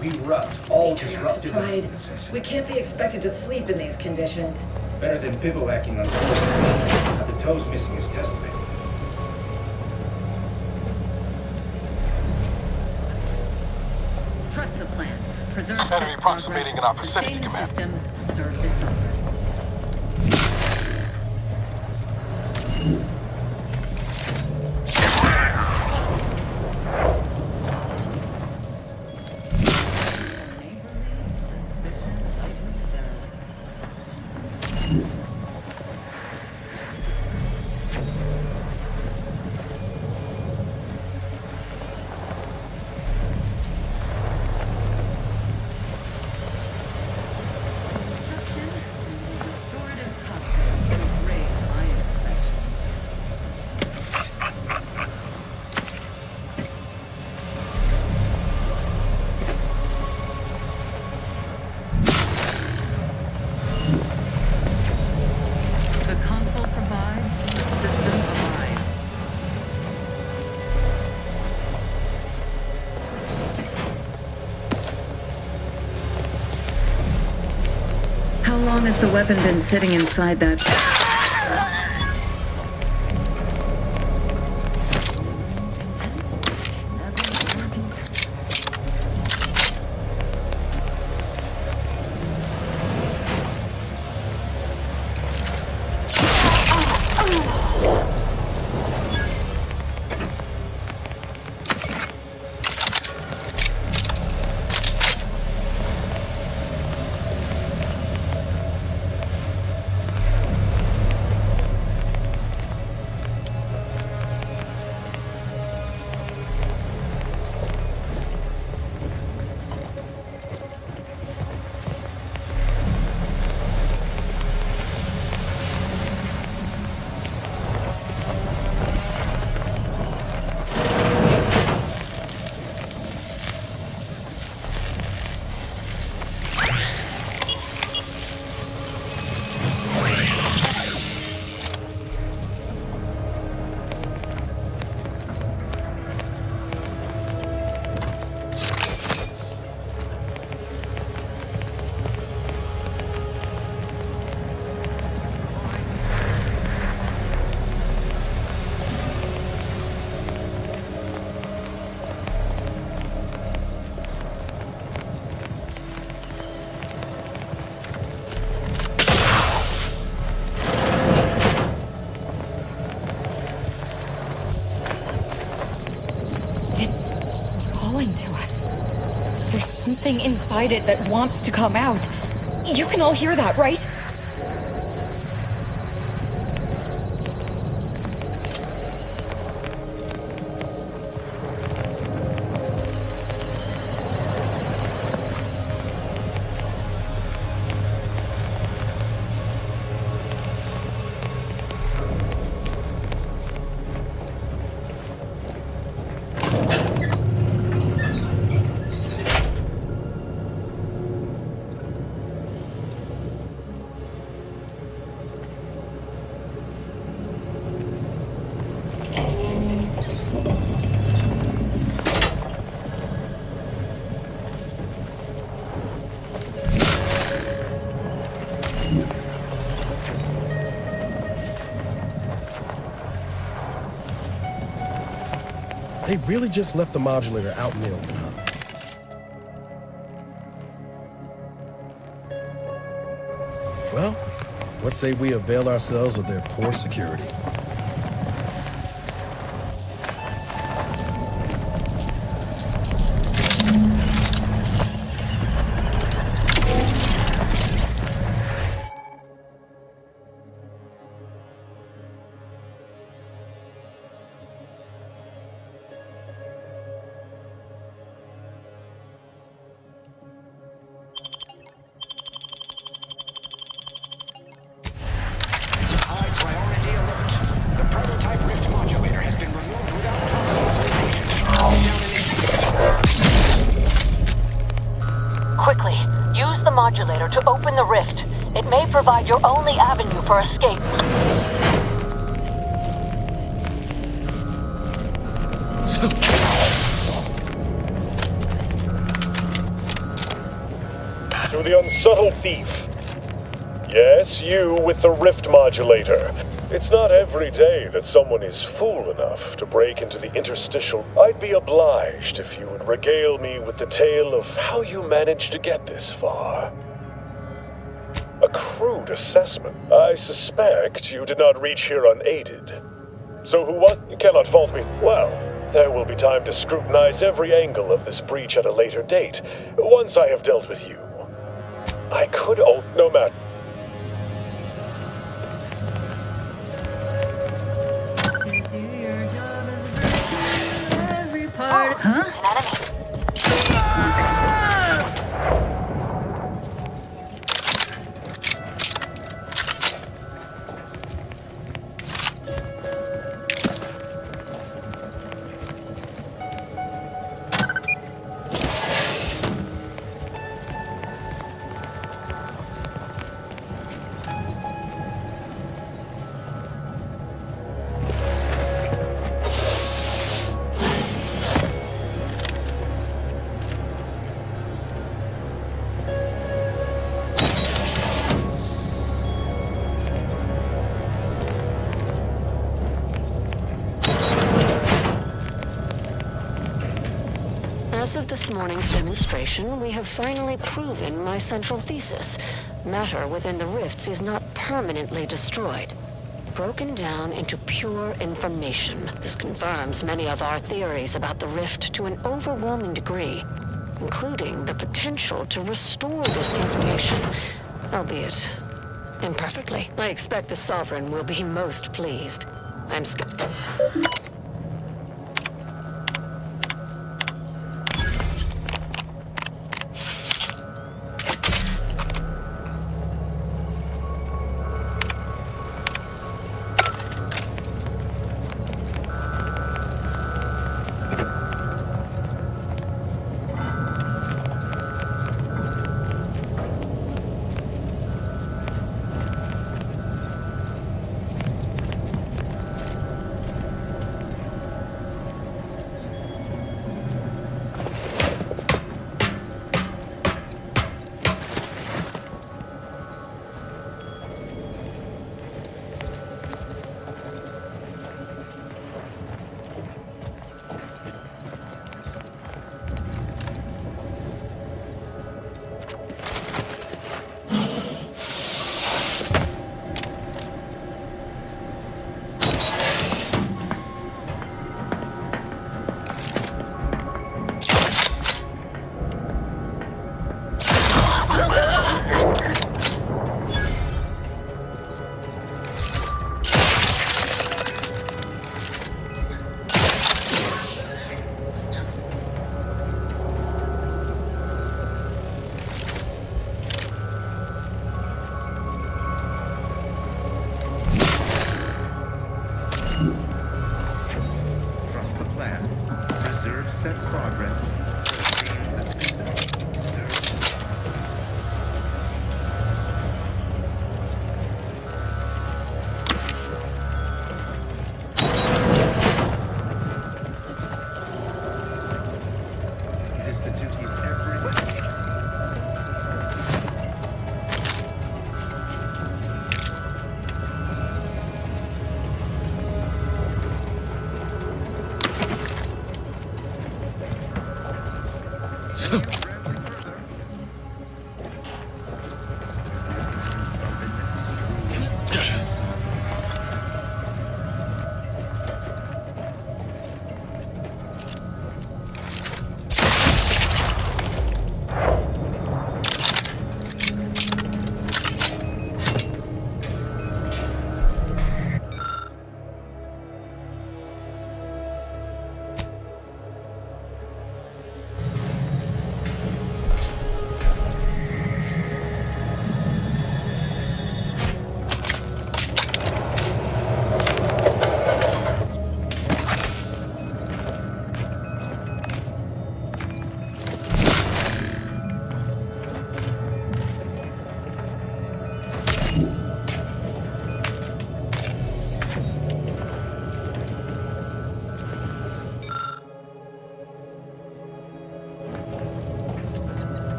We rubbed all disruptive Pride. influences. We can't be expected to sleep in these conditions. Better than bivouacking on the Not the toes missing is testament. Trust the plan. Preserve Enemy set approximating in our progress. vicinity, Sustain the Command. system. Serve this over. The console provides, the system abides. How long has the weapon been sitting inside that? Calling to us. There's something inside it that wants to come out. You can all hear that, right? They really just left the modulator out in the open, huh? Well, what say we avail ourselves of their poor security? Quickly, use the modulator to open the rift. It may provide your only avenue for escape. To the unsubtle thief. Yes, you with the rift modulator. It's not every day that someone is fool enough to break into the interstitial. I'd be obliged if you would regale me with the tale of how you managed to get this far. A crude assessment. I suspect you did not reach here unaided. So who was? You cannot fault me. Well, there will be time to scrutinize every angle of this breach at a later date, once I have dealt with you. I could no matter. As of this morning's demonstration, we have finally proven my central thesis. Matter within the rifts is not permanently destroyed, broken down into pure information. This confirms many of our theories about the rift to an overwhelming degree, including the potential to restore this information, albeit imperfectly. I expect the Sovereign will be most pleased. I'm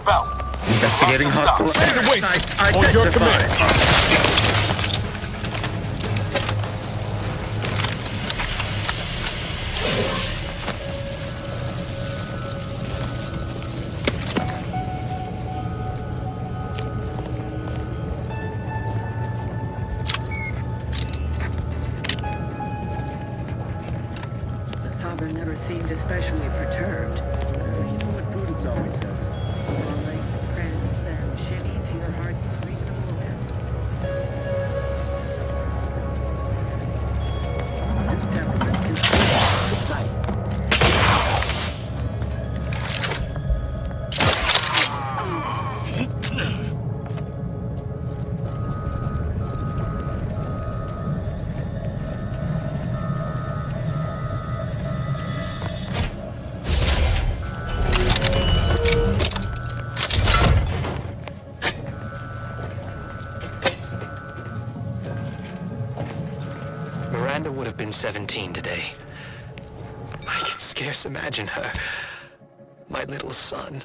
about? Investigating hostile Ready to waste on your command. This harbor never seemed especially perturbed. You know what Prudence always says. All right, friends and shitty to your heart's reasonable end. This temperament can the sight. Miranda would have been 17 today. I can scarce imagine her. My little son.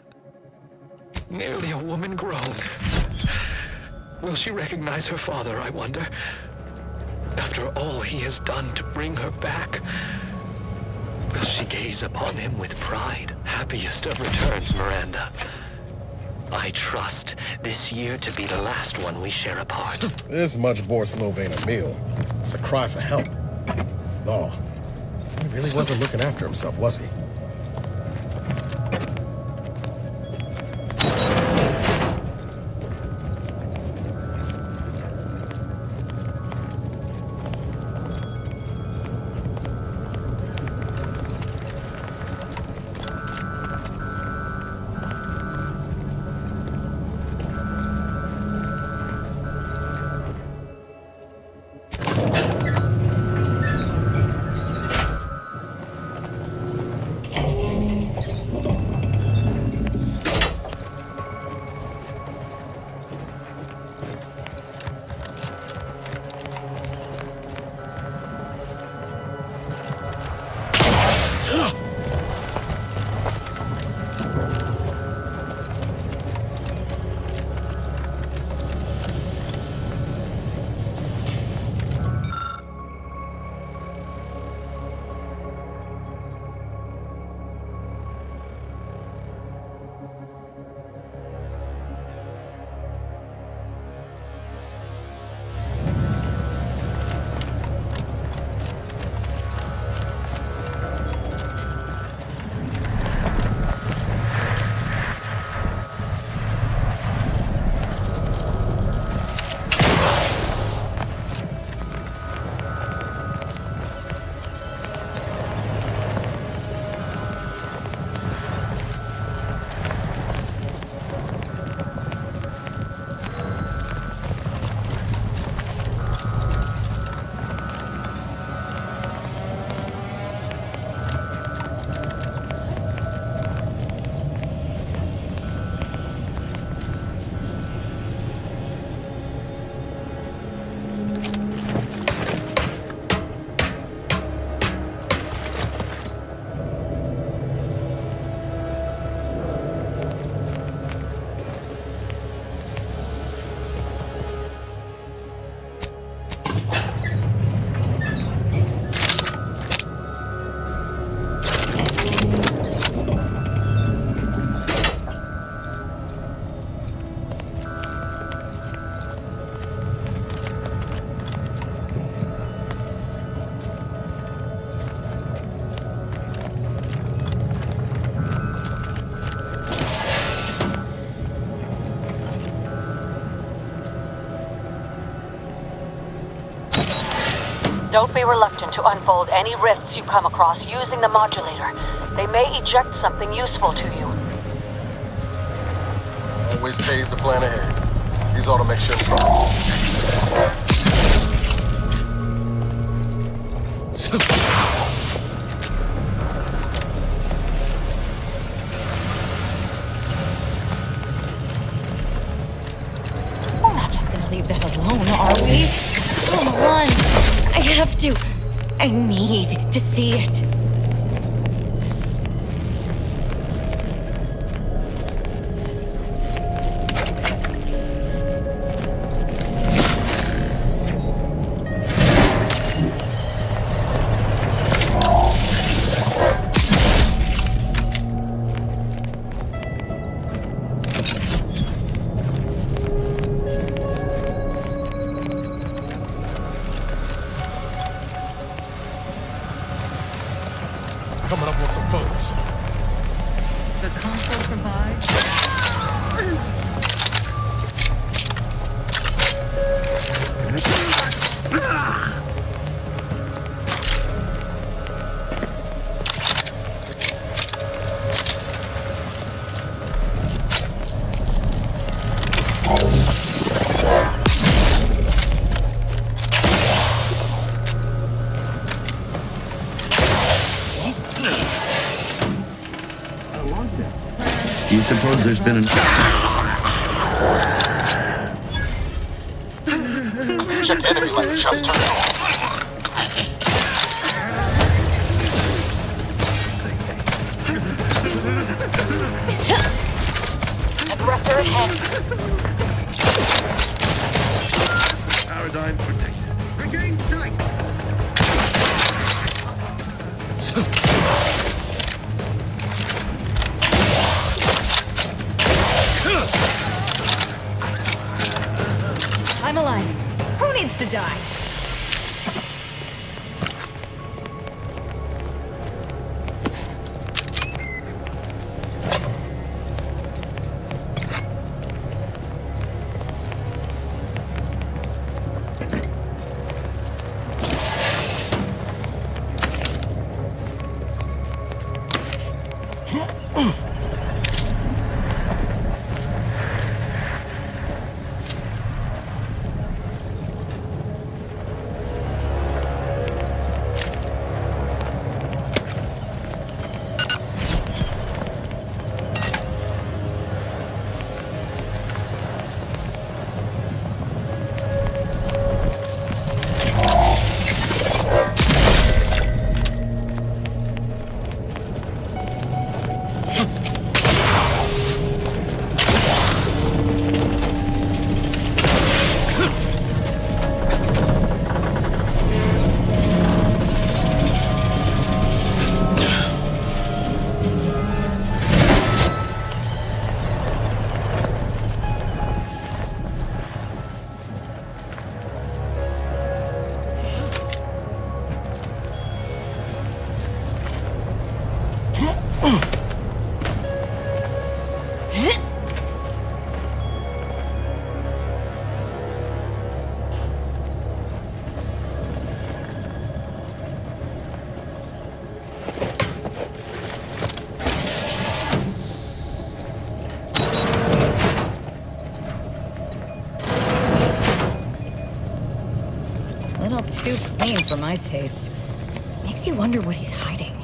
Nearly a woman grown. Will she recognize her father, I wonder? After all he has done to bring her back, will she gaze upon him with pride? Happiest of returns, Miranda. I trust this year to be the last one we share apart. This much more Slovene a meal. It's a cry for help. Oh, he really wasn't looking after himself, was he? Don't be reluctant to unfold any rifts you come across using the modulator. They may eject something useful to you. Always pays to plan ahead. These automation We're not just gonna leave that alone, are we? Come on! I have to. I need to see it. get some photos. The console provides. Do you suppose there's been an... Check enemy light just turned on. Aggressor ahead. Paradigm protected. Regain sight! I'm alive. Who needs to die? Little too clean for my taste. Makes you wonder what he's hiding.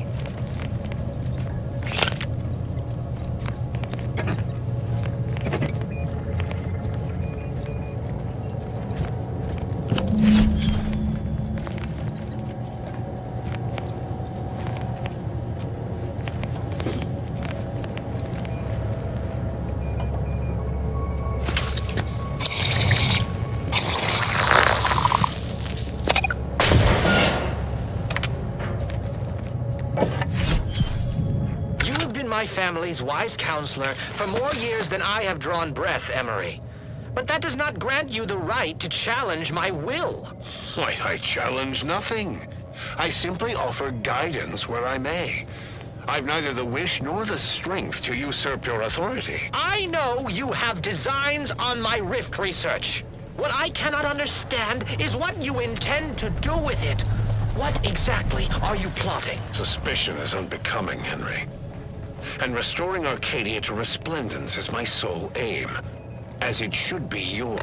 My family's wise counselor for more years than I have drawn breath, Emery. But that does not grant you the right to challenge my will. Why, I challenge nothing. I simply offer guidance where I may. I've neither the wish nor the strength to usurp your authority. I know you have designs on my rift research. What I cannot understand is what you intend to do with it. What exactly are you plotting? Suspicion is unbecoming, Henry. And restoring Arcadia to resplendence is my sole aim, as it should be yours.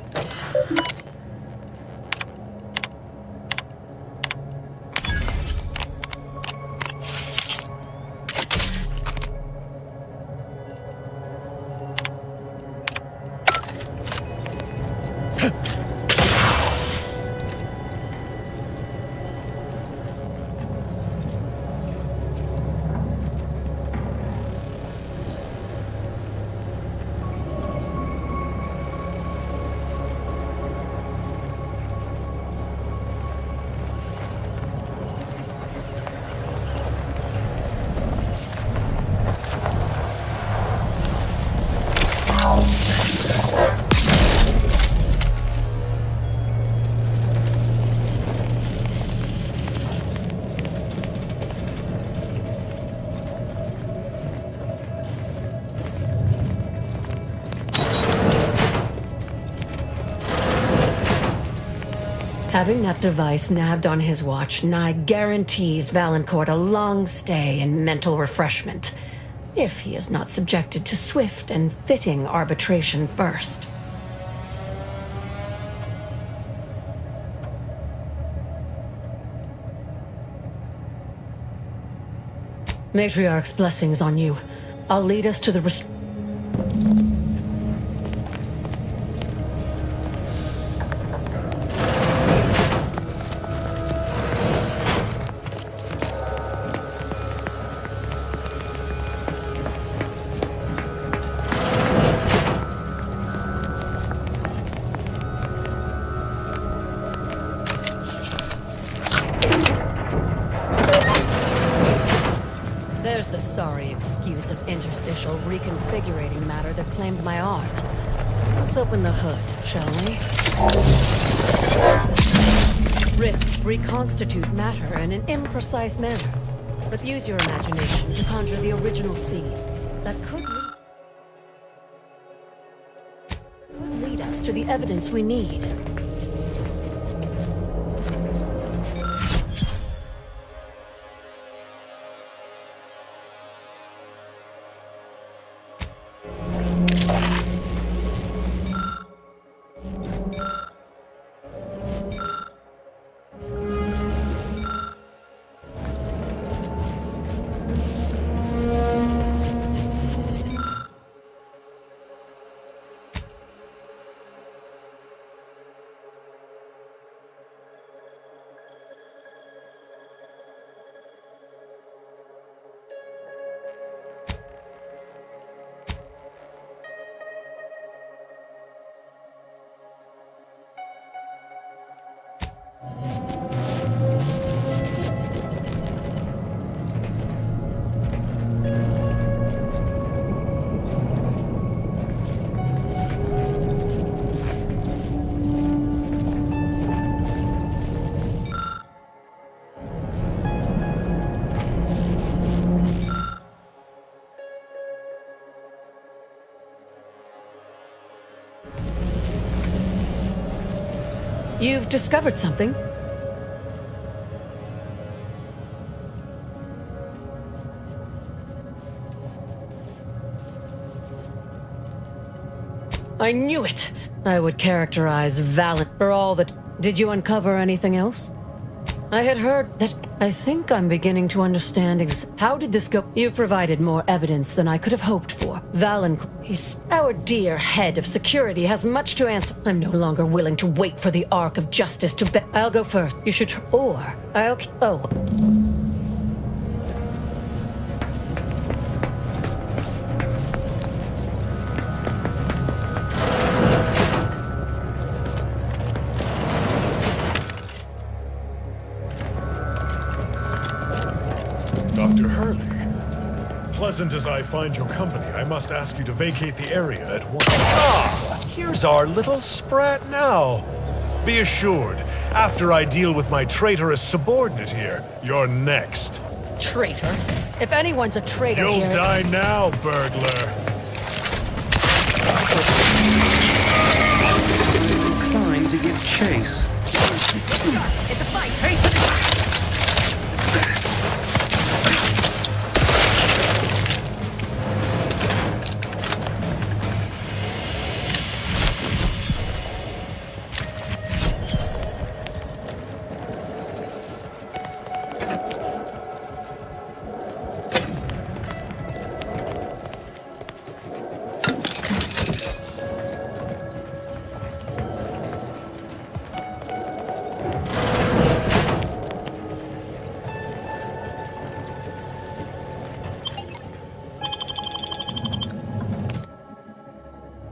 Having that device nabbed on his watch nigh guarantees Valancourt a long stay and mental refreshment, if he is not subjected to swift and fitting arbitration first. Matriarch's blessings on you. I'll lead us to the There's the sorry excuse of interstitial reconfigurating matter that claimed my arm. Let's open the hood, shall we? Rifts reconstitute matter in an imprecise manner, but use your imagination to conjure the original scene that could lead us to the evidence we need. You've discovered something? I knew it! I would characterize Valent for all that... Did you uncover anything else? I had heard that... I think I'm beginning to understand how did this go? You've provided more evidence than I could have hoped for. He's... Our dear head of security has much to answer. I'm no longer willing to wait for the arc of justice to I'll go first. You should or I'll... Oh... Dr. Hurley, pleasant as I find your company, I must ask you to vacate the area at once. Ah, here's our little sprat now. Be assured, after I deal with my traitorous subordinate here, you're next. Traitor? If anyone's a traitor You'll here... die now, burglar.